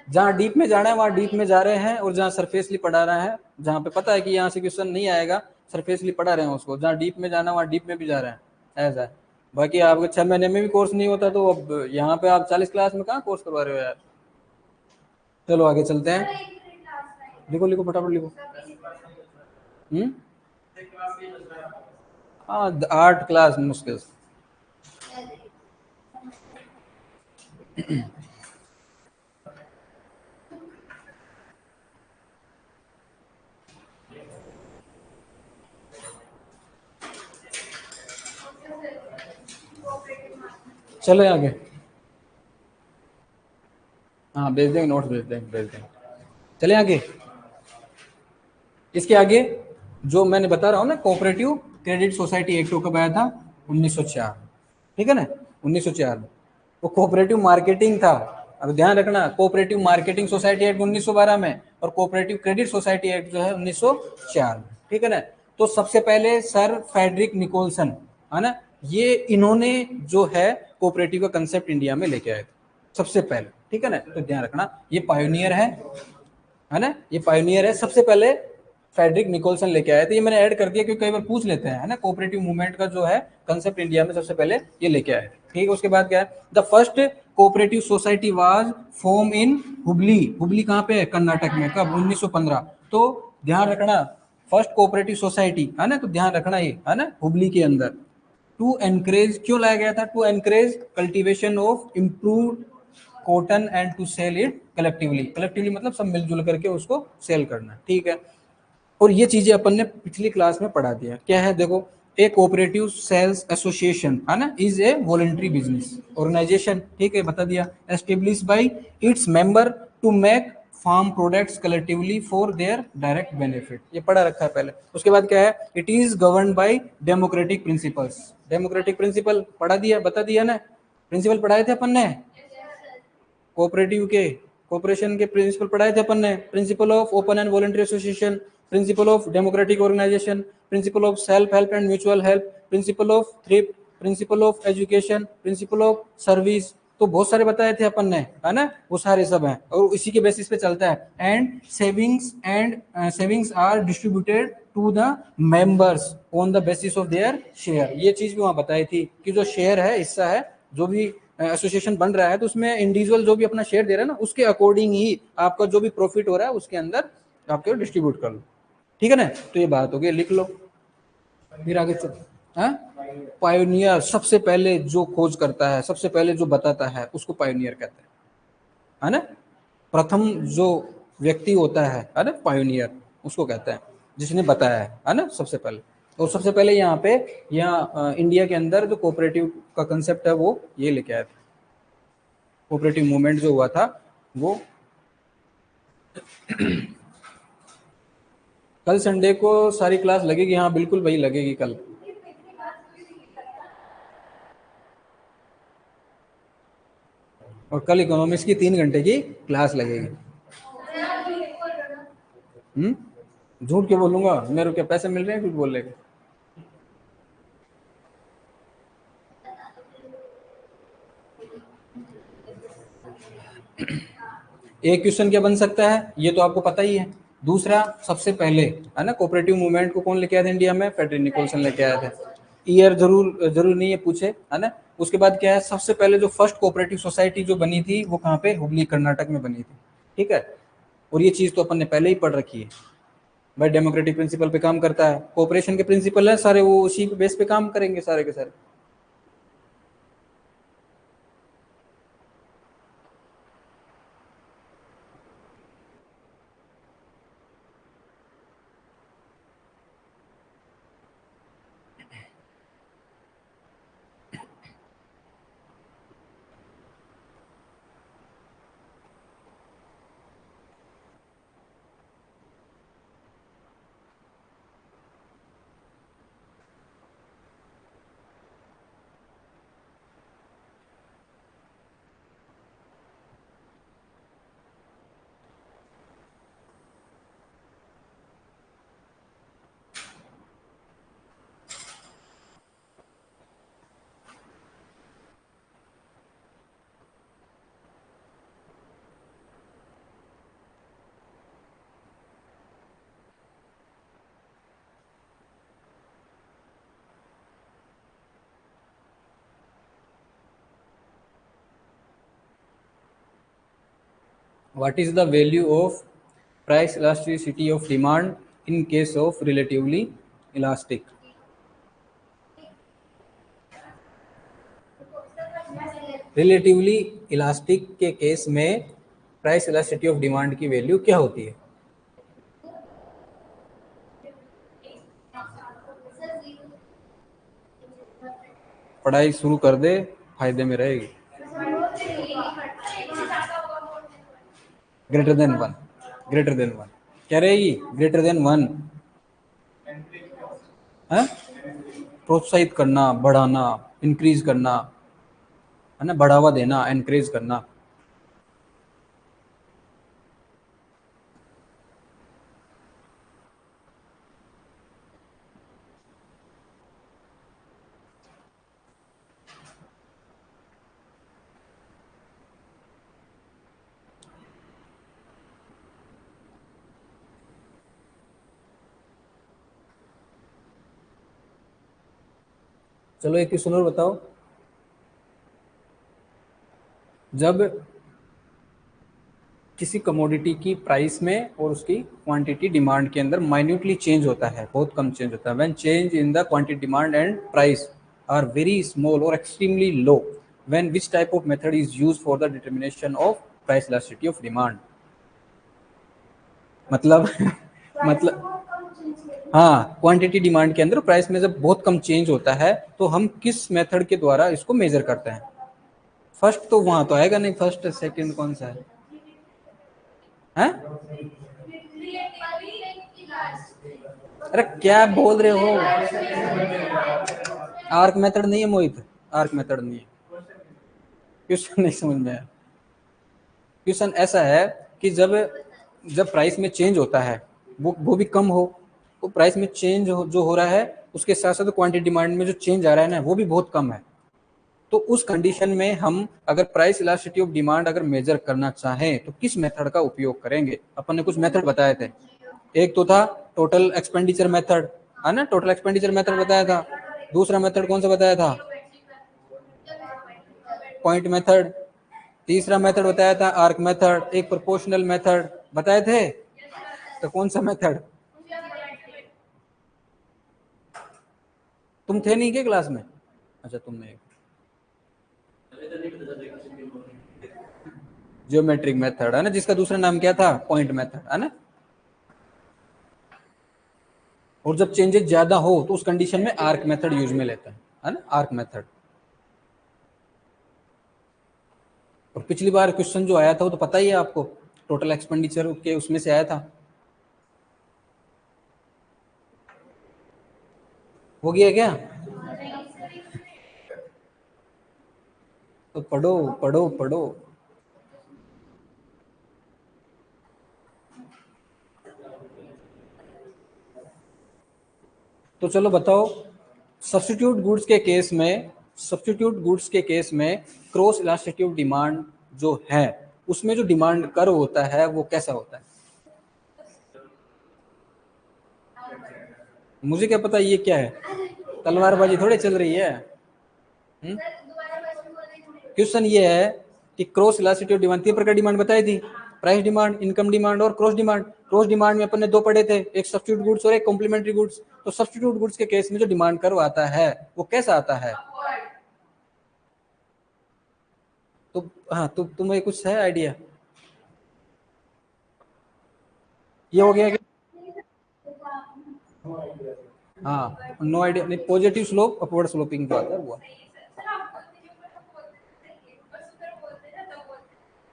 जहाँ डीप में जाना है वहाँ डीप में जा रहे हैं, और जहाँ सरफेसली पढ़ा रहा है, जहाँ पे पता है कि यहाँ से क्वेश्चन नहीं आएगा, सरफेसली पढ़ा रहे हैं उसको। जहाँ डीप में जाना है वहाँ डीप में भी जा रहे हैं, ऐसा है। बाकी आपके 6 महीने में भी कोर्स नहीं होता, तो अब यहाँ पे आप 40 क्लास में कहाँ कोर्स करवा रहे हो यार। चलो आगे चलते हैं। लिखो लिखो, फटाफट लिखो। हम्म। हाँ, 8 क्लास मुश्किल से। चले आगे। हाँ भेज देंगे, नोट्स भेज देंगे। चले आगे। इसके आगे जो मैंने बता रहा हूँ ना, कोऑपरेटिव क्रेडिट सोसाइटी एक्ट कब आया था? 1904। ठीक है ना, 1904 में। वो कोऑपरेटिव मार्केटिंग था। अब ध्यान रखना, कोऑपरेटिव मार्केटिंग सोसाइटी एक्ट 1912 में, और कोऑपरेटिव क्रेडिट सोसाइटी एक्ट जो है 1904 में। ठीक है ना। तो सबसे पहले सर फेडरिक निकोलसन, है ना, ये इन्होंने जो है कोऑपरेटिव का कंसेप्ट इंडिया में लेके आए थे सबसे पहले। ठीक है ना, तो ध्यान रखना ये पायोनियर है ना, ये पायोनियर है। सबसे पहले फेडरिक निकोलसन लेके आए थे। ये मैंने ऐड कर दिया क्योंकि कई बार पूछ लेते हैं, है ना, कोऑपरेटिव मूवमेंट का जो है कंसेप्ट इंडिया में सबसे पहले ये लेके आए। ठीक है, उसके बाद क्या है, the first cooperative society was form in Hubli. Hubli कहाँ पे है? कर्नाटक में। कब? 1915। तो ध्यान रखना, फर्स्ट कोऑपरेटिव सोसाइटी, है ना, तो ध्यान रखना ये, है ना, हुबली के अंदर। टू एनकरेज, क्यों लाया गया था? To encourage cultivation of improve cotton and to sell it collectively. Collectively मतलब सब मिलजुल करके उसको सेल करना। ठीक है, और ये चीजें अपन ने पिछली क्लास में पढ़ा दिया। क्या है देखो, ए कोऑपरेटिव सेल्स एसोसिएशन, है ना, is a voluntary business organisation. ठीक है, बता दिया। Establish by its member to make farm products collectively for their direct benefit. ये पढ़ा रखा है पहले। उसके बाद क्या है, it is govern by democratic principles. Democratic principle पढ़ा दिया, बता दिया ना। प्रिंसिपल पढ़ाए थे अपन ने कोऑपरेटिव के, कोऑपरेशन के प्रिंसिपल पढ़ाए थे अपन ने। Principle of open and voluntary association, principle of democratic organisation, principle of self help and mutual help, principle of thrift, principle of education, principle of service. तो बहुत सारे बताए थे अपन ने, है ना, वो सारे सब हैं और इसी के बेसिस पे चलता है। And savings are distributed to the members on the basis of their share. ये चीज भी वहां बताई थी कि जो शेयर है, हिस्सा है, जो भी एसोसिएशन बन रहा है, तो उसमें इंडिविजुअल जो भी अपना शेयर दे रहा है ना, उसके अकॉर्डिंग ही आपका जो भी प्रॉफिट हो रहा है उसके अंदर आपके डिस्ट्रीब्यूट कर लो। ठीक है ना, तो ये बात हो गई, लिख लो। फिर आगे चल। हाँ, पायोनियर सबसे पहले जो खोज करता है, सबसे पहले जो बताता है, उसको पायोनियर कहते हैं, है ना। प्रथम जो व्यक्ति होता है ना, पायोनियर उसको कहते हैं, जिसने बताया है ना, सबसे पहले। और सबसे पहले यहाँ पे, यहाँ इंडिया के अंदर जो कोऑपरेटिव का कंसेप्ट है वो ये लेके आया था। कोऑपरेटिव मूवमेंट जो हुआ था वो। कल संडे को सारी क्लास लगेगी? हाँ बिल्कुल भाई लगेगी कल। और कल इकोनॉमिक्स की 3 घंटे की क्लास लगेगी। झूठ क्यों बोलूंगा? मेरे को क्या पैसे मिल रहे हैं कुछ बोलने के? एक क्वेश्चन क्या बन सकता है, ये तो आपको पता ही है। दूसरा, सबसे पहले, है ना, कोऑपरेटिव मूवमेंट को कौन लेके आया था इंडिया में? फ्रेडरिक निकोलसन लेके आया था। ईयर जरूर नहीं है पूछे, है ना। उसके बाद क्या है, सबसे पहले जो फर्स्ट कोऑपरेटिव सोसाइटी जो बनी थी वो कहाँ पे? हुबली कर्नाटक में बनी थी। ठीक है, और ये चीज तो अपन ने पहले ही पढ़ रखी है भाई। डेमोक्रेटिक प्रिंसिपल पे काम करता है, कोऑपरेशन के प्रिंसिपल है सारे, वो उसी बेस पे काम करेंगे सारे के सारे। What is the value of price elasticity of demand in case of relatively elastic? Relatively elastic के केस में प्राइस इलास्टिसिटी ऑफ डिमांड की वैल्यू क्या होती है? पढ़ाई शुरू कर दे, फायदे में रहेगी। Greater than one, greater than one क्या रहेगी? Greater than one. प्रोत्साहित करना, बढ़ाना, इंक्रीज करना, है ना, बढ़ावा देना, एनकरेज करना। चलो एक क्वेश्चन और बताओ। जब किसी कमोडिटी की प्राइस में और उसकी क्वांटिटी डिमांड के अंदर माइन्यूटली चेंज होता है, बहुत कम चेंज होता है, when change in the quantity demand and price are very small और extremely low, when which type of method is used for the determination of price elasticity of demand? मतलब हाँ, quantity demand के अंदर price में जब बहुत कम change होता है तो हम किस मेथड के द्वारा इसको मेजर करते हैं? फर्स्ट तो वहां तो आएगा नहीं, फर्स्ट सेकंड कौन सा है? हैं? अरे क्या बोल रहे हो? आर्क मेथड नहीं है मोहित, आर्क मेथड नहीं है। क्वेश्चन नहीं समझ में आया। क्वेश्चन ऐसा है कि जब जब प्राइस में चेंज होता है, वो भी कम हो, तो प्राइस में चेंज जो हो रहा है उसके साथ साथ क्वांटिटी डिमांड में जो चेंज आ रहा है ना, वो भी बहुत कम है। तो उस कंडीशन में हम अगर प्राइस इलास्टिसिटी ऑफ डिमांड अगर मेजर करना चाहें तो किस मेथड का उपयोग करेंगे? अपन ने कुछ मेथड बताए थे। एक तो था टोटल एक्सपेंडिचर मेथड, है ना, टोटल एक्सपेंडिचर मेथड बताया था। दूसरा मेथड कौन सा बताया था? Point method. तीसरा मेथड बताया था आर्क मेथड। एक प्रोपोर्शनल मेथड बताए थे। तो कौन सा मेथड? तुम थे नहीं के क्लास में? अच्छा, तुम नहीं। जियोमेट्रिक मेथड, है ना, जिसका दूसरा नाम क्या था? पॉइंट मेथड, है ना। और जब चेंजेस ज्यादा हो तो उस कंडीशन में आर्क मेथड यूज में लेता है ना, आर्क मेथड। और पिछली बार क्वेश्चन जो आया था वो तो पता ही है आपको, टोटल एक्सपेंडिचर के उसमें से आया था। हो गया क्या? तो पढ़ो पढ़ो पढ़ो। तो चलो बताओ, सब्स्टिट्यूट गुड्स के केस में, सब्स्टिट्यूट गुड्स के केस में क्रॉस इलास्टिसिटी ऑफ डिमांड जो है, उसमें जो डिमांड कर्व होता है वो कैसा होता है? मुझे क्या पता ये क्या है, तलवारबाजी थोड़ी चल रही है। क्वेश्चन ये है कि क्रॉस इलास्टिसिटी ऑफ डिमांड, तीन प्रकार डिमांड बताई थी, प्राइस डिमांड, इनकम डिमांड और क्रॉस डिमांड। क्रॉस डिमांड में अपन ने दो पढ़े थे, एक सब्स्टिट्यूट गुड्स और एक कॉम्प्लीमेंट्री गुड्स। तो सब्स्टिट्यूट गुड्स के केस में जो डिमांड कर्व आता है वो कैसा आता है? तो हाँ, तो तुम्हें कुछ है आइडिया? ये हो गया कि हाँ, नो आइडिया नहीं, पॉजिटिव स्लोप अपवर्ड स्लोपिंग जो आता है वो।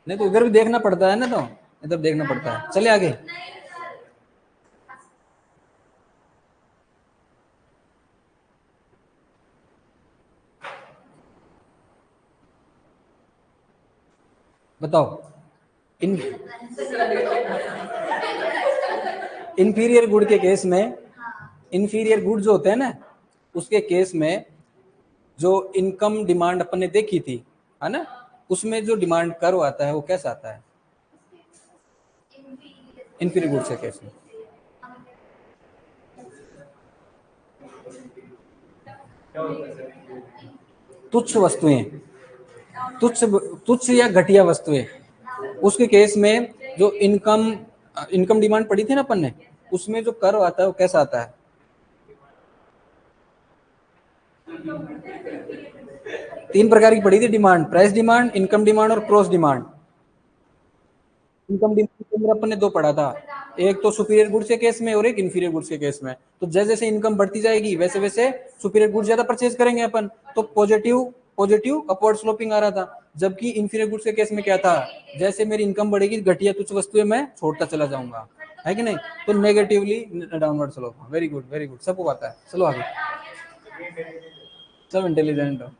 नहीं तो इधर भी देखना पड़ता है ना, तो इधर देखना पड़ता है। चले आगे। बताओ, इन इंफीरियर गुड के केस में, इंफीरियर गुड जो होते हैं ना, उसके केस में जो इनकम डिमांड अपन ने देखी थी, है ना, उसमें जो डिमांड कर्व आता है वो कैसा आता है? इंफीरियर गुड्स के केस में तुच्छ वस्तुएं, तुच्छ तुच्छ या घटिया वस्तुएं, उसके केस में जो इनकम डिमांड पड़ी थी ना अपन ने, उसमें जो कर्व आता है वो कैसा आता है? तीन प्रकार की पड़ी थी demand, price demand, income demand और क्रॉस डिमांड। इनकम डिमांड के अंदर अपन ने दो पढ़ा था, एक तो सुपीरियर गुड्स के केस में और एक इंफीरियर गुड्स के केस में। तो जैसे जैसे इनकम बढ़ती जाएगी वैसे वैसे सुपीरियर गुड्स ज्यादा परचेज करेंगे अपन, तो पॉजिटिव पॉजिटिव अपवर्ड स्लोपिंग आ रहा था। जबकि इंफीरियर गुड्स के केस में क्या था, जैसे मेरी इनकम बढ़ेगी घटिया तुच्छ वस्तुएं मैं छोड़ता चला जाऊंगा, है कि नहीं? तो negatively downward slope. Very good very good, सबको आता है। चलो आगे, सब इंटेलिजेंट हो।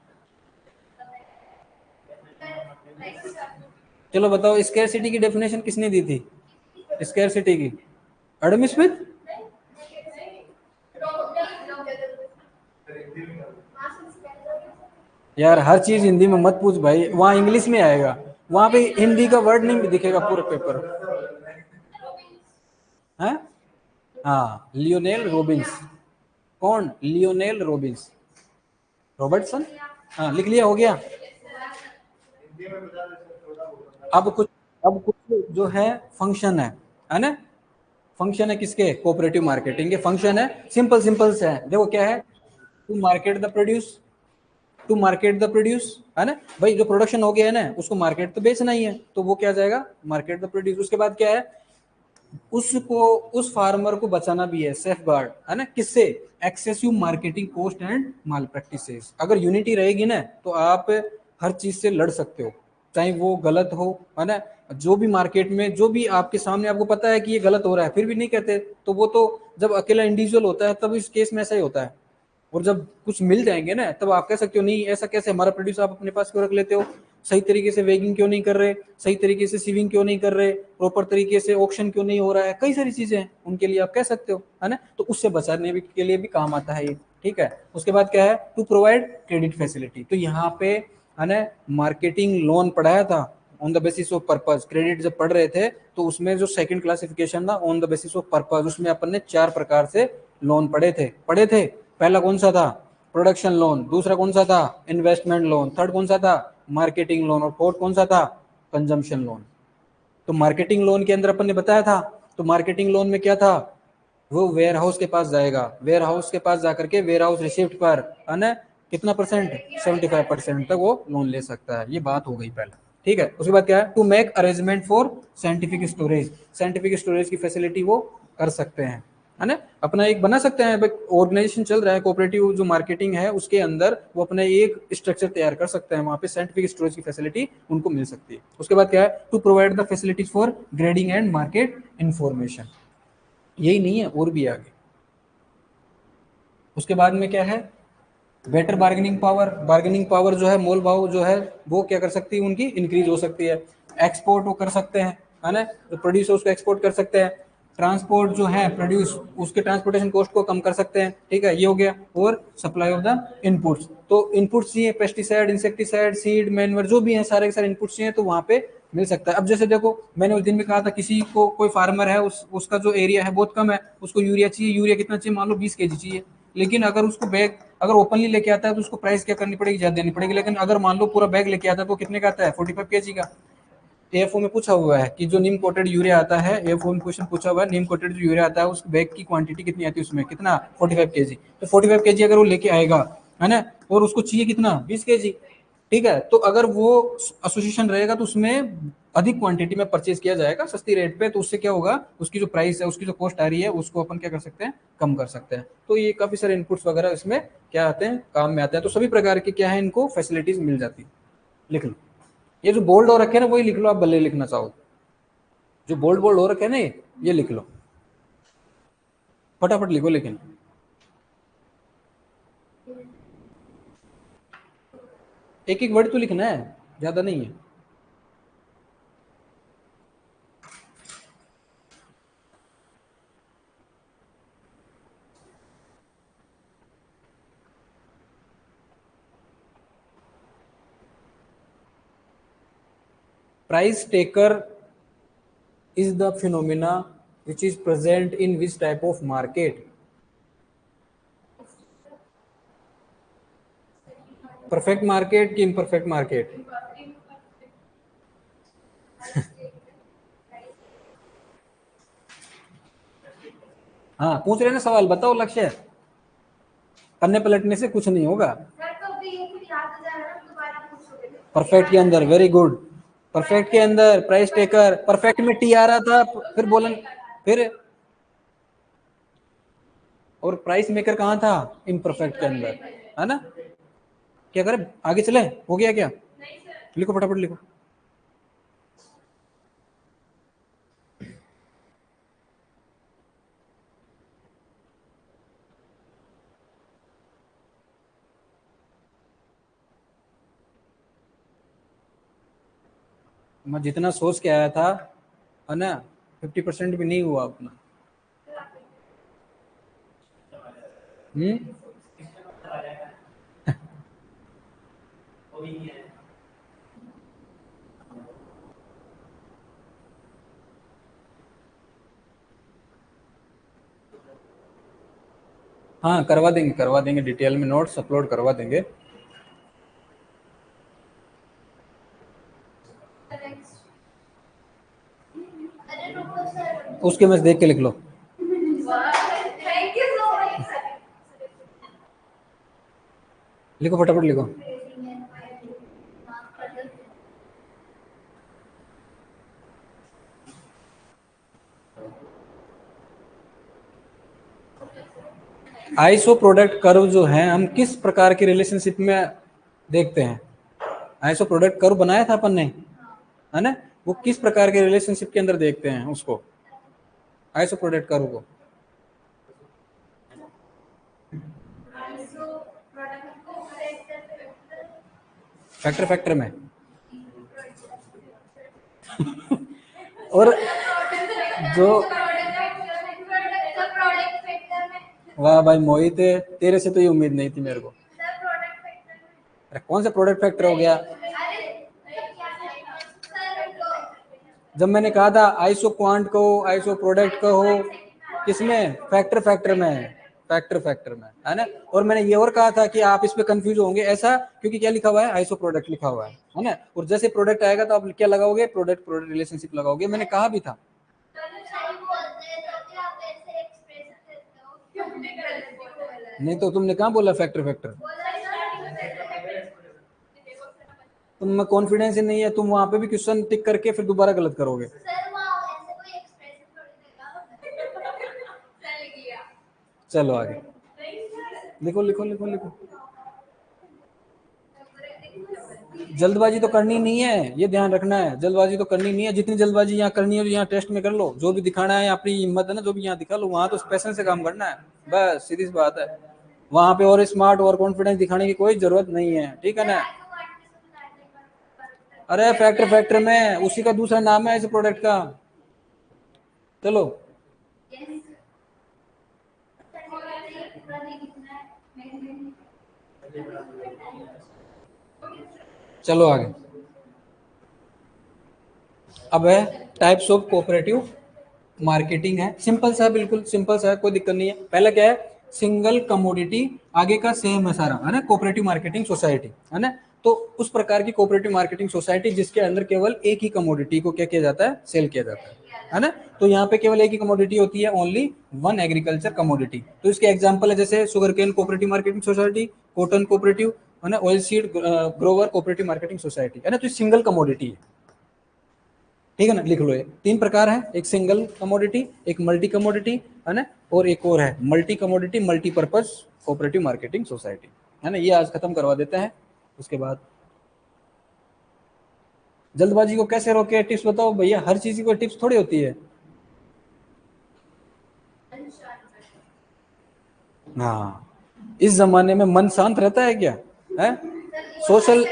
चलो बताओ, स्कैरसिटी की डेफिनेशन किसने दी थी? स्कैरसिटी की एडम स्मिथ। यार हर चीज हिंदी में मत पूछ भाई, वहां इंग्लिश में आएगा, वहां पे हिंदी का वर्ड नहीं दिखेगा पूरे पेपर। है हाँ, लियोनेल रॉबिन्स। कौन? Lionel Robins, Robertson. हाँ लिख लिया, हो गया। अब कुछ अब कुछ जो है फंक्शन है ना? फंक्शन है किसके? कोऑपरेटिव मार्केटिंग के फंक्शन है। सिंपल सिंपल से है, देखो क्या है, to market the produce, to market the produce, है ना भाई? जो प्रोडक्शन हो गया है ना, उसको मार्केट तो बेचना ही है, तो वो क्या जाएगा? Market the produce. उसके बाद क्या है, उसको, उस फार्मर को बचाना भी है, सेफ गार्ड, है ना? किससे? Excessive marketing cost and mall practices. अगर यूनिटी रहेगी ना तो आप हर चीज से लड़ सकते हो, चाहे वो गलत हो, है ना? जो भी मार्केट में, जो भी आपके सामने आपको पता है कि ये गलत हो रहा है, फिर भी नहीं कहते, तो वो तो जब अकेला इंडिविजुअल होता है तब इस केस में ऐसा ही होता है। और जब कुछ मिल जाएंगे ना तब आप कह सकते हो नहीं ऐसा कैसे, हमारा प्रोड्यूस आप अपने पास क्यों रख लेते हो, सही तरीके से वेगिंग क्यों नहीं कर रहे, सही तरीके से सीविंग क्यों नहीं कर रहे, प्रॉपर तरीके से ऑक्शन क्यों नहीं हो रहा है, कई सारी चीजें हैं उनके लिए आप कह सकते हो, है ना? तो उससे बचाने भी के लिए भी काम आता है ये, ठीक है। उसके बाद क्या है, टू प्रोवाइड क्रेडिट फैसिलिटी। तो यहाँ पे, है ना, मार्केटिंग लोन पढ़ाया था on the basis of purpose. Credit जब पढ़ रहे थे तो उसमें जो सेकंड क्लासिफिकेशन था on the basis of purpose, उसमें अपन ने चार प्रकार से लोन पढ़े थे। पहला कौन सा था? Production loan. दूसरा कौन सा था? Investment loan. थर्ड कौन सा था? Marketing loan. और फोर्थ कौन सा था? Consumption loan. तो मार्केटिंग लोन के अंदर अपन ने बताया था, तो मार्केटिंग लोन में क्या था, वो वेयर हाउस के पास जाएगा, वेयर हाउस के पास जाकर के वेयर हाउस रिसिप्ट पर, है ना, कितना परसेंट? 75% तक वो लोन ले सकता है। ये बात हो गई पहले, ठीक है। उसके बाद क्या है, to make arrangement for scientific storage. Scientific storage की फैसिलिटी वो कर सकते हैं, है ना? अपना एक बना सकते हैं, ऑर्गेनाइजेशन चल रहा है कोऑपरेटिव जो मार्केटिंग है उसके अंदर, वो अपना एक स्ट्रक्चर तैयार कर सकते हैं, वहां पे साइंटिफिक स्टोरेज की फैसिलिटी उनको मिल सकती है। उसके बाद क्या है, to provide the facilities for grading and market information. यही नहीं है, और भी आगे। उसके बाद में क्या है, better bargaining power. Bargaining power जो है, मोल भाव जो है वो क्या कर सकती है, उनकी इंक्रीज हो सकती है। एक्सपोर्ट वो कर सकते हैं, है ना, जो प्रोड्यूस है उसको एक्सपोर्ट कर सकते हैं। ट्रांसपोर्ट जो है प्रोड्यूस, उसके ट्रांसपोर्टेशन कॉस्ट को कम कर सकते हैं, ठीक है, ये हो गया। और सप्लाई ऑफ द इनपुट्स, तो इनपुट्स चाहिए, पेस्टिसाइड, इंसेक्टिसाइड, सीड, मैन्योर, जो भी है सारे के सारे इनपुट्स चाहिए तो वहाँ पे मिल सकता है। अब जैसे देखो, मैंने उस दिन में कहा था, किसी को, कोई फार्मर है, उसका जो एरिया है बहुत कम है, उसको यूरिया चाहिए। यूरिया कितना चाहिए, मान लो 20 kg चाहिए। लेकिन अगर उसको बैग, अगर ओपनली लेके आता है तो उसको प्राइस क्या करनी पड़ेगी, ज्यादा देनी पड़ेगी। लेकिन अगर मान लो पूरा बैग लेके आता है तो कितने का आता है, 45 kg का। एएफओ में पूछा हुआ है कि जो नीम कोटेड यूरिया आता है, एएफओ में क्वेश्चन पूछा हुआ है, नीम कोटेड जो यूरिया आता है उस बैग की क्वांटिटी कितनी आती है, उसमें कितना, 45 kg। तो 45 kg अगर वो लेके आएगा, है ना, और उसको चाहिए कितना, 20 kg, ठीक है। तो अगर वो एसोसिएशन रहेगा तो उसमें अधिक क्वांटिटी में परचेज किया जाएगा सस्ती रेट पे, तो उससे क्या होगा, उसकी जो प्राइस है, उसकी जो कॉस्ट आ रही है, उसको अपन क्या कर सकते हैं, कम कर सकते हैं। तो ये काफी सारे इनपुट्स वगैरह इसमें क्या आते हैं, काम में आते हैं। तो सभी प्रकार के क्या है, इनको फैसिलिटीज मिल जाती है। लिख लो, ये जो बोल्ड हो रखे हैं ना वही लिख लो, आप भले लिखना चाहो। जो बोल्ड बोल्ड हो रखे हैं ना, ये लिख लो, फटाफट लिखो। लेकिन एक एक वर्ड तो लिखना है, ज्यादा नहीं है। Price taker is the phenomena which is present in which type of market? Perfect market कि इम्परफेक्ट मार्केट? हाँ पूछ रहे ना सवाल, बताओ लक्ष्य। पन्ने पलटने से कुछ नहीं होगा। परफेक्ट के अंदर, वेरी गुड। परफेक्ट के अंदर प्राइस टेकर, परफेक्ट में टी आ रहा था, फिर बोलन, फिर और प्राइस मेकर कहाँ था? इम्परफेक्ट के अंदर, है ना। क्या करें, आगे चले, हो गया क्या? लिखो फटाफट लिखो। मैं जितना सोच के आया था, है ना, 50% भी नहीं हुआ अपना। हम्म। हाँ करवा देंगे, डिटेल में नोट्स अपलोड करवा देंगे। उसके मैं देख के लिख लो। लिखो फटाफट लिखो। आईएसओ प्रोडक्ट कर्व जो है, हम किस प्रकार की रिलेशनशिप में देखते हैं? आईएसओ प्रोडक्ट कर्व बनाया था अपन ने, है ना, वो किस प्रकार के रिलेशनशिप के अंदर देखते हैं उसको, आईएसओ प्रोडक्ट कर्व को? फैक्टर फैक्टर में और जो, वाह भाई मोहित, तेरे से तो ये उम्मीद नहीं थी मेरे को। अरे कौन सा प्रोडक्ट फैक्टर हो गया? जब मैंने कहा था आईसो क्वांट को, आईसो प्रोडक्ट को हो, किसमें? फैक्टर फैक्टर में, फैक्टर फैक्टर में, है ना। और मैंने ये और कहा था कि आप इस पे कंफ्यूज होंगे, ऐसा क्योंकि क्या लिखा हुआ है? आईसो प्रोडक्ट लिखा हुआ है ना। और जैसे प्रोडक्ट आएगा तो आप क्या लगाओगे? प्रोडक्ट प्रोडक्ट रिलेशनशिप लगाओगे, मैंने कहा भी था। नहीं तो तुमने कहाँ बोला फैक्टर फैक्टर? तुम में कॉन्फिडेंस ही नहीं है, तुम वहां पे भी क्वेश्चन टिक करके फिर दोबारा गलत करोगे। चलो आगे लिखो लिखो लिखो लिखो। जल्दबाजी तो करनी नहीं है, ये ध्यान रखना है, जल्दबाजी तो करनी नहीं है। जितनी जल्दबाजी यहाँ करनी है तो यहाँ टेस्ट में कर लो, जो भी दिखाना है अपनी हिम्मत है ना, जो भी यहाँ दिखा लो, वहां तो पैशन से काम करना है, बस सीधी सी बात है। वहां पे और स्मार्ट और कॉन्फिडेंस दिखाने की कोई जरूरत नहीं है, ठीक है ना। अरे फैक्टर फैक्टर में उसी का दूसरा नाम है इस प्रोडक्ट का। चलो चलो आगे। अब है टाइप्स ऑफ कोऑपरेटिव मार्केटिंग, है सिंपल सा, बिल्कुल सिंपल सा है, कोई दिक्कत नहीं है। पहला क्या है? सिंगल कमोडिटी, आगे का सेम है सारा, है ना, कोऑपरेटिव मार्केटिंग सोसाइटी, है ना। तो उस प्रकार की कोऑपरेटिव मार्केटिंग सोसाइटी जिसके अंदर केवल एक ही कमोडिटी को क्या किया जाता है? सेल किया जाता है ना। तो यहाँ पे केवल एक ही कमोडिटी होती है, ओनली वन एग्रीकल्चर कमोडिटी। तो इसके एग्जांपल है जैसे sugar cane cooperative marketing society, cotton cooperative, है ना, oil seed grower cooperative marketing society, है ना। तो सिंगल कमोडिटी है, ठीक है ना, लिख लो। ये तीन प्रकार है, एक सिंगल कमोडिटी, एक मल्टी कमोडिटी, है ना, और एक और है multi commodity multipurpose cooperative marketing society, है ना। ये आज खत्म करवा देते हैं। उसके बाद जल्दबाजी को कैसे रोके, टिप्स बताओ भैया। हर चीज की कोई टिप्स थोड़ी होती है। हाँ, इस जमाने में मन शांत रहता है क्या? है, सोशल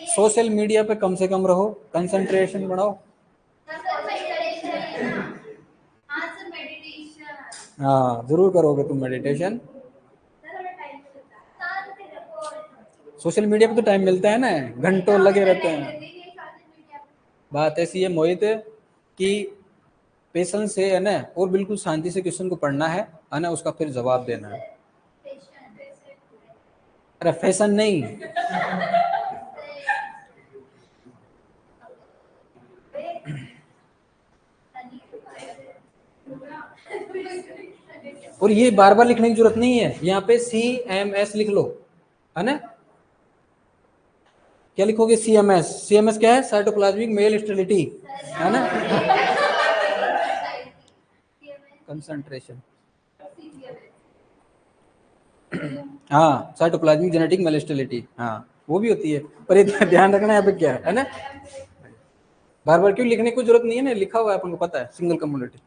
सोशल मीडिया पे कम से कम रहो, कंसंट्रेशन बढ़ाओ। हाँ जरूर करोगे तुम मेडिटेशन। सोशल मीडिया पे तो टाइम मिलता है ना, घंटों लगे रहते हैं। बात ऐसी है मोहित कि पेशेंस से, है ना, और बिल्कुल शांति से क्वेश्चन को पढ़ना है ना, उसका फिर जवाब देना है। अरे फैशन नहीं, और ये बार बार लिखने की जरूरत नहीं है, यहाँ पे CMS लिख लो, है ना। क्या लिखोगे? CMS। CMS क्या है? साइटोप्लाज्मिक मेल स्टेरिलिटी, है ना। कंसंट्रेशन, हाँ, साइटोप्लाज्मिक जेनेटिक मेल, हाँ वो भी होती है, पर ये ध्यान रखना यहाँ पे क्या है ना। बार बार क्यों लिखने की जरूरत नहीं है ना, लिखा हुआ है अपन को पता है, सिंगल कम्युनिटी।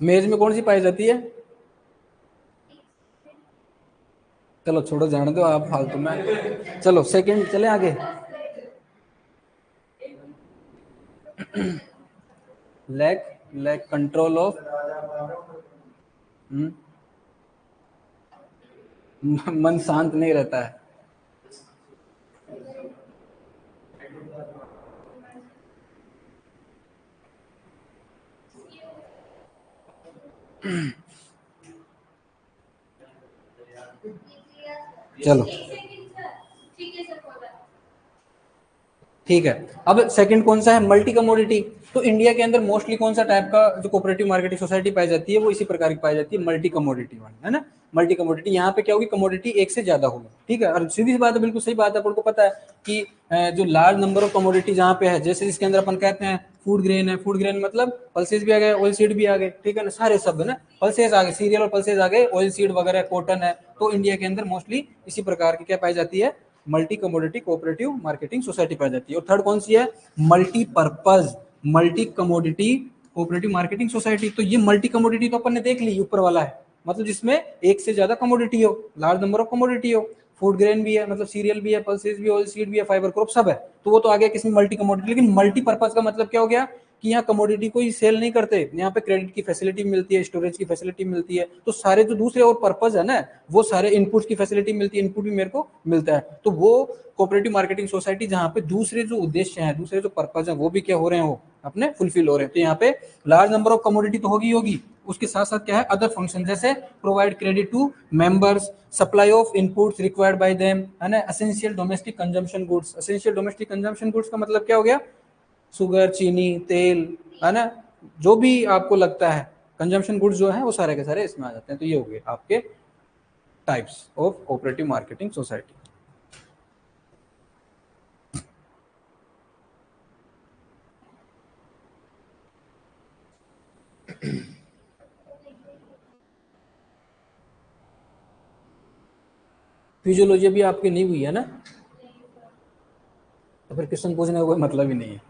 मेज में कौन सी पाई जाती है? चलो छोड़ो, जाने दो आप फालतू में। चलो सेकंड चले आगे। लैक लैक कंट्रोल ऑफ, मन शांत नहीं रहता है। चलो ठीक है। अब सेकंड कौन सा है? Multi commodity. तो इंडिया के अंदर मोस्टली कौन सा टाइप का जो कोऑपरेटिव मार्केटिंग सोसाइटी पाई जाती है, वो इसी प्रकार की पाई जाती है, मल्टी कमोडिटी वाली, है ना। मल्टी कमोडिटी यहाँ पे क्या होगी? कमोडिटी एक से ज्यादा होगी, ठीक है। और सीधी सी बात है, बिल्कुल सही बात है, आपको पता है कि जो लार्ज नंबर ऑफ कमोडिटी जहाँ पे है, जैसे इसके अंदर अपन कहते हैं फूड ग्रेन है, फूड ग्रेन मतलब पल्सेस भी आ गए, ऑयल सीड भी आ गए, ठीक है ना, सारे सब है ना, पल्सेस आ गए, सीरियल और पल्सेस आ गए, ऑयल सीड वगैरह, कॉटन है। तो इंडिया के अंदर मोस्टली इसी प्रकार की क्या पाई जाती है? Multi commodity cooperative marketing society पाई जाती है। और थर्ड कौन सी है? Multipurpose multi commodity cooperative marketing society. तो ये मल्टी कमोडिटी तो अपन ने देख ली, ऊपर वाला है, मतलब जिसमें एक से ज्यादा कमोडिटी हो, लार्ज नंबर ऑफ कमोडिटी हो, फूड ग्रेन भी है, मतलब सीरियल भी है, पल्सेस भी, ऑयल सीड भी है, फाइबर क्रॉप सब है, तो वो तो आ गया किसमें? Multi commodity. लेकिन मल्टीपर्पज का मतलब क्या हो गया कि यहाँ कमोडिटी को ही सेल नहीं करते, यहाँ पे क्रेडिट की फैसिलिटी मिलती है, स्टोरेज की फैसिलिटी मिलती है, तो सारे जो दूसरे और पर्पज है ना, वो सारे इनपुट की फैसिलिटी मिलती है, इनपुट भी मेरे को मिलता है। तो वो कोऑपरेटिव मार्केटिंग सोसाइटी जहाँ पे दूसरे जो उद्देश्य हैं, दूसरे जो पर्पज है, वो भी क्या हो रहे हैं? वो अपने फुलफिल हो रहे हैं। तो यहाँ पे लार्ज नंबर ऑफ कमोडिटी तो होगी होगी, उसके साथ साथ क्या है? अदर फंक्शन, जैसे provide credit to members, supply of inputs required by them, है ना, essential domestic consumption goods. Essential domestic consumption goods का मतलब क्या हो गया? शुगर, चीनी, तेल, है ना, जो भी आपको लगता है कंजम्पशन गुड्स जो है, वो सारे के सारे इसमें आ जाते हैं। तो ये हो गए आपके types of cooperative marketing society. Physiology भी आपकी नहीं हुई है ना, तो फिर क्वेश्चन पूछने का कोई मतलब ही नहीं है।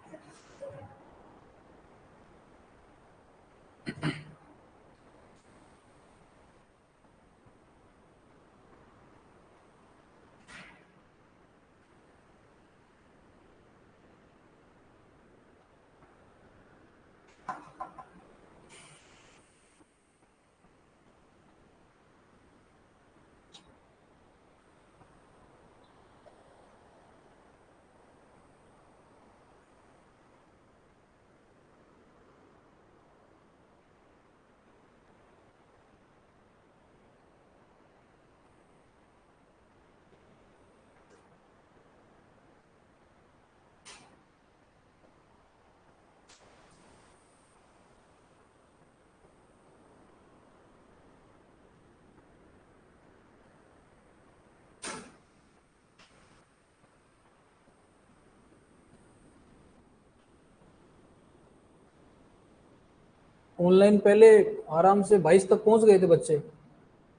ऑनलाइन पहले आराम से 22 तक पहुंच गए थे बच्चे,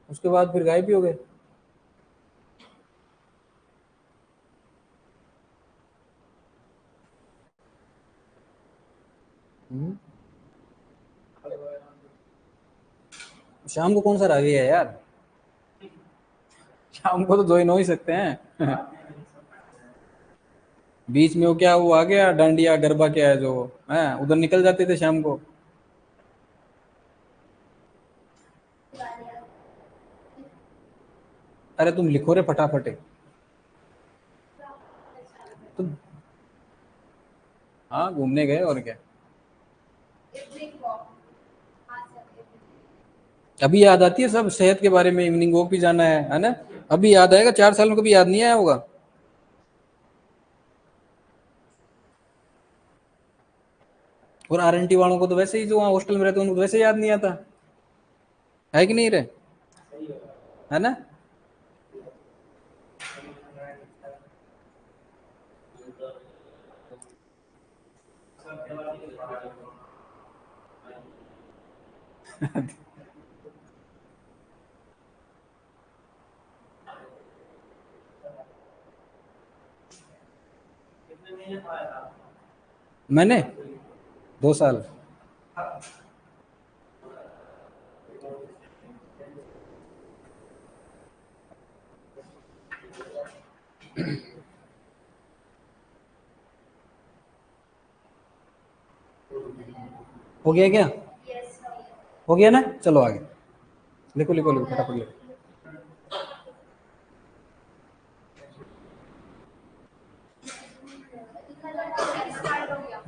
उसके बाद फिर गायब भी हो गए। शाम को कौन सा रह गया है यार? शाम को तो ज्वाइन हो ही सकते हैं। बीच में वो क्या, वो आ गया डांडिया गरबा, क्या है जो है, उधर निकल जाते थे शाम को। अरे तुम लिखो रे फटाफट। तुम, हाँ घूमने गए और क्या। अभी याद आती है सब सेहत के बारे में, इवनिंग वॉक भी जाना है ना। अभी याद आएगा, 4 साल में कभी याद नहीं आया होगा। और आरएनटी वालों को तो वैसे ही, जो वहाँ हॉस्टल में रहते हैं उनको तो वैसे याद नहीं आता है कि नहीं रे, है ना। मैंने 2 साल। हो गया क्या? हो गया ना, चलो आगे। लिखो लिखो लिखो फटाफट लिखो।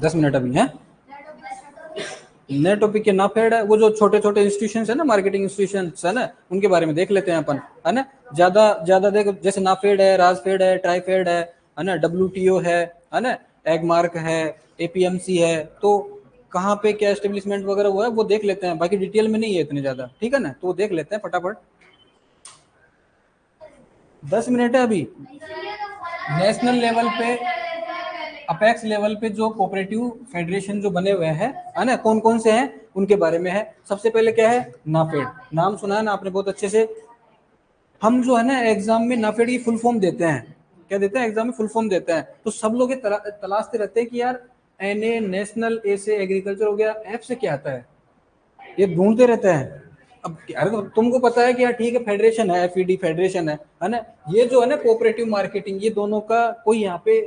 10 मिनट अभी है। नए टॉपिक के ना फेड है, वो जो छोटे छोटे इंस्टीट्यूशन है ना, मार्केटिंग इंस्टीट्यूशन है ना, उनके बारे में देख लेते हैं अपन, है ना। ज्यादा ज्यादा देखो, जैसे नाफेड है, राजफेड है, ट्राईफेड है ना, WTO है ना, एगमार्क है, APMC है। तो कहाँ पे क्या एस्टेब्लिशमेंट वगैरह हुआ है वो देख लेते हैं, बाकी डिटेल में नहीं है इतने ज्यादा, ठीक है ना, तो देख लेते हैं फटाफट। 10 मिनट है अभी। नेशनल लेवल पे, अपेक्स लेवल पे जो कोऑपरेटिव फेडरेशन जो बने हुए हैं, है ना, कौन कौन से हैं उनके बारे में है। सबसे पहले क्या है, नाफेड, नाम सुना है ना आपने बहुत अच्छे से। हम जो है ना एग्जाम में नाफेड की फुल फॉर्म देते हैं, क्या देते हैं एग्जाम में, फुल फॉर्म देते हैं। तो सब लोग ये तलाशते रहते हैं कि यार NA नेशनल, A से एग्रीकल्चर हो गया, F से क्या आता है, ये ढूंढते रहते हैं। अब अरे तो तुमको पता है कि यार ठीक है फेडरेशन है, FED फेडरेशन है ना। ये जो है ना कोऑपरेटिव मार्केटिंग, ये दोनों का कोई यहाँ पे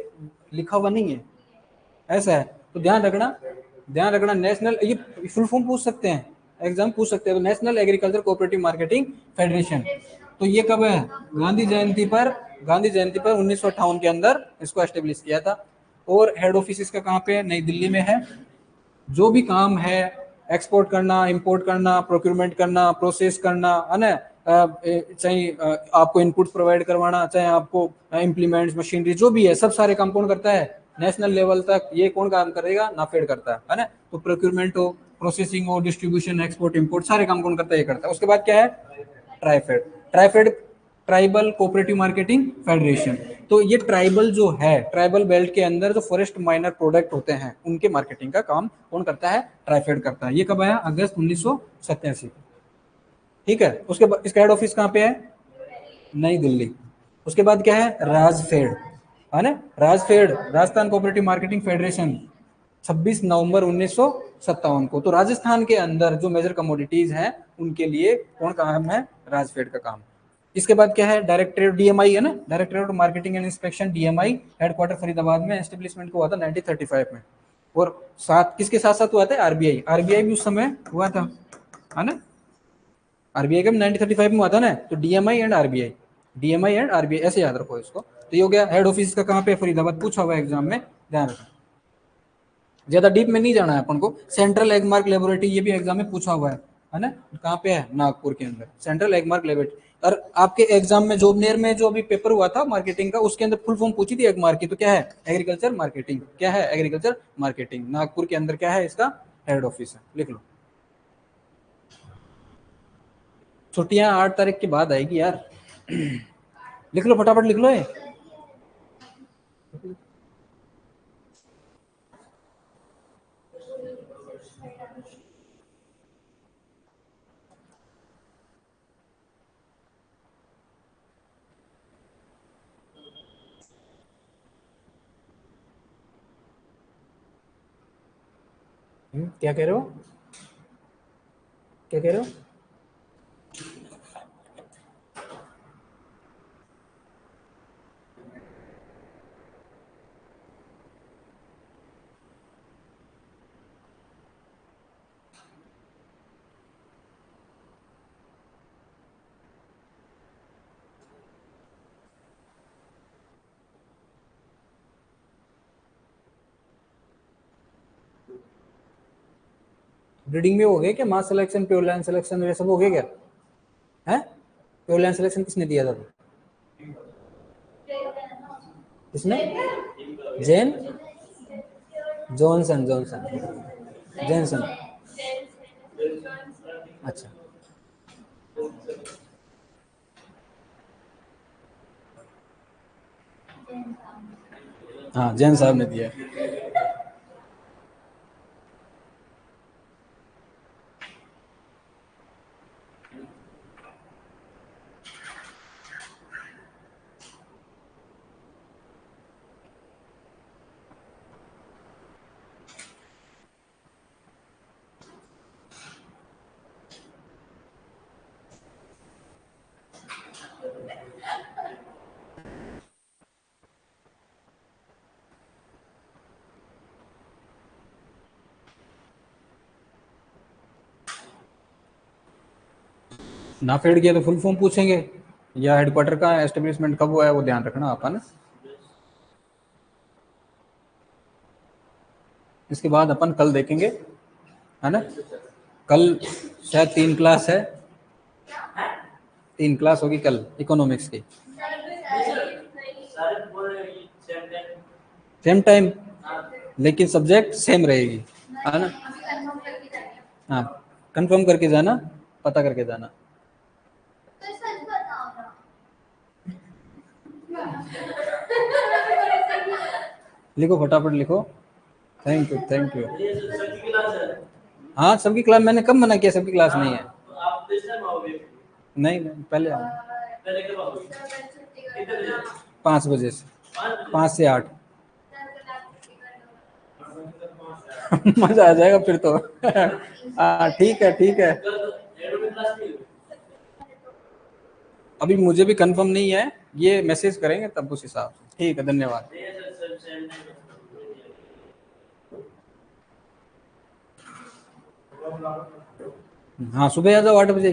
लिखा हुआ नहीं है, ऐसा है। तो ध्यान रखना, ध्यान रखना। नेशनल, ये फुल फॉर्म पूछ सकते हैं, एग्जाम पूछ सकते हैं। तो national agriculture cooperative marketing federation, तो ये कब है, गांधी जयंती पर, गांधी जयंती पर 1958 के अंदर इसको एस्टेब्लिश किया था। और हेड ऑफिस इसका कहाँ पे है, नई दिल्ली में है। जो भी काम है, एक्सपोर्ट करना, इंपोर्ट करना, प्रोक्यूरमेंट करना, प्रोसेस करना, है ना, चाहे आपको इनपुट प्रोवाइड करवाना, चाहे आपको इम्प्लीमेंट्स, मशीनरी, जो भी है, सब सारे काम कौन करता है, नेशनल लेवल तक ये कौन काम करेगा, नाफेड करता है ना। तो प्रोक्यूरमेंट हो, प्रोसेसिंग हो, डिस्ट्रीब्यूशन, एक्सपोर्ट, इंपोर्ट, सारे काम कौन करता है, ये करता है। उसके बाद क्या है, TRIFED, TRIFED tribal cooperative marketing federation. तो ये ट्राइबल जो है, ट्राइबल बेल्ट के अंदर जो फॉरेस्ट माइनर प्रोडक्ट होते हैं उनके मार्केटिंग का काम कौन करता है, ट्राईफेड करता है। ये कब आया, अगस्त 1987। ठीक है। उसके बाद इसका हेड ऑफिस कहाँ पे है, नई दिल्ली। उसके बाद क्या है, राजफेड, है ना, RAJFED, Rajasthan cooperative marketing federation, 26 नवंबर 1957 को। तो राजस्थान के अंदर जो मेजर कमोडिटीज हैं उनके लिए कौन काम है, राजफेड का काम। इसके बाद क्या है, डायरेक्टरेट DMI है ना, directorate marketing and inspection, DMI, headquarter Faridabad में, एस्टेब्लिशमेंट को हुआ था 1935 में। और साथ किसके साथ साथ हुआ था, RBI, RBI भी उस समय हुआ था, है ना। RBI का 1935 में हुआ था ना। तो DMI and RBI, DMI and RBI ऐसे याद रखो इसको। तो ये हो गया। हेड ऑफिस का कहाँ पे, फरीदाबाद, पूछा हुआ है एग्जाम में, ध्यान रखना। ज्यादा डीप में नहीं जाना है अपन को। सेंट्रल एगमार्क लेबोरेटरी, ये भी एग्जाम में पूछा हुआ है ना, कहाँ पे है, नागपुर के अंदर, सेंट्रल एगमार्क लेबोरेटरी। और आपके एग्जाम में जोबनेर में जो अभी पेपर हुआ था मार्केटिंग का, उसके अंदर फुल फॉर्म पूछी थी एगमार्क की, तो क्या है, एग्रीकल्चर मार्केटिंग, क्या है, एग्रीकल्चर मार्केटिंग। नागपुर के अंदर क्या है, इसका हेड ऑफिस है, लिख लो। छुट्टियां 8 तारीख के बाद आएगी यार। लिख लो फटाफट, लिख लो ये। क्या कह रहे हो, क्या कह रहे हो। ब्रीडिंग में हो गया क्या, मास सिलेक्शन, प्योर लाइन सिलेक्शन, ये सब हो गया क्या है। प्योर लाइन सिलेक्शन किसने दिया था, किसने, जेन जॉनसन, जॉनसन। जैनसन। अच्छा, हाँ जैन साहब ने दिया है। नाफेड किया तो फुल फॉर्म पूछेंगे, या हेडक्वार्टर का एस्टेब्लिशमेंट कब हुआ है वो ध्यान रखना अपन। इसके बाद अपन कल देखेंगे, है ना। कल शायद 3 क्लास है, 3 क्लास होगी कल इकोनॉमिक्स की। सेम टाइम, लेकिन सब्जेक्ट सेम रहेगी, है ना। हाँ, कंफर्म करके जाना, पता करके जाना। लिखो फटाफट लिखो। Thank you thank you. हाँ सबकी क्लास, मैंने कब मना किया सबकी क्लास नहीं है। नहीं नहीं, पहले आओ। 5 बजे से, 5 से 8। मजा आ जाएगा फिर तो। हाँ ठीक है ठीक है। अभी मुझे भी कंफर्म नहीं है, ये मैसेज करेंगे तब उस हिसाब से। ठीक है, धन्यवाद। हाँ सुबह आ जाओ 8 बजे।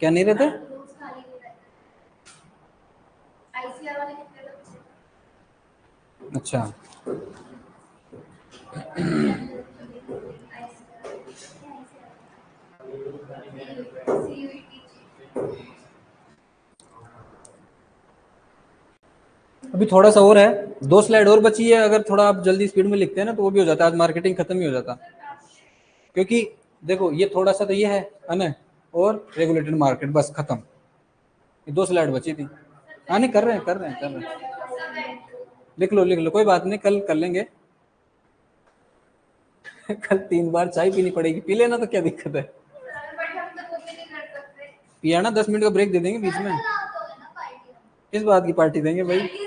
क्या नहीं रहते? अच्छा, अभी थोड़ा सा और है, 2 स्लाइड और बची है। अगर थोड़ा आप जल्दी स्पीड में लिखते हैं ना तो वो भी हो जाता है, आज मार्केटिंग खत्म ही हो जाता। क्योंकि देखो ये थोड़ा सा तो ये है ना, और रेगुलेटेड मार्केट बस खत्म। ये 2 स्लाइड बची थी। हाँ नहीं, कर रहे हैं कर रहे हैं कर रहे हैं। लिख लो लिख लो, कोई बात नहीं, कल कर लेंगे। कल 3 बार चाय पीनी पड़ेगी, पी लेना तो क्या दिक्कत है। पिया ना, 10 मिनट का ब्रेक दे देंगे बीच में। किस बात की पार्टी देंगे भाई?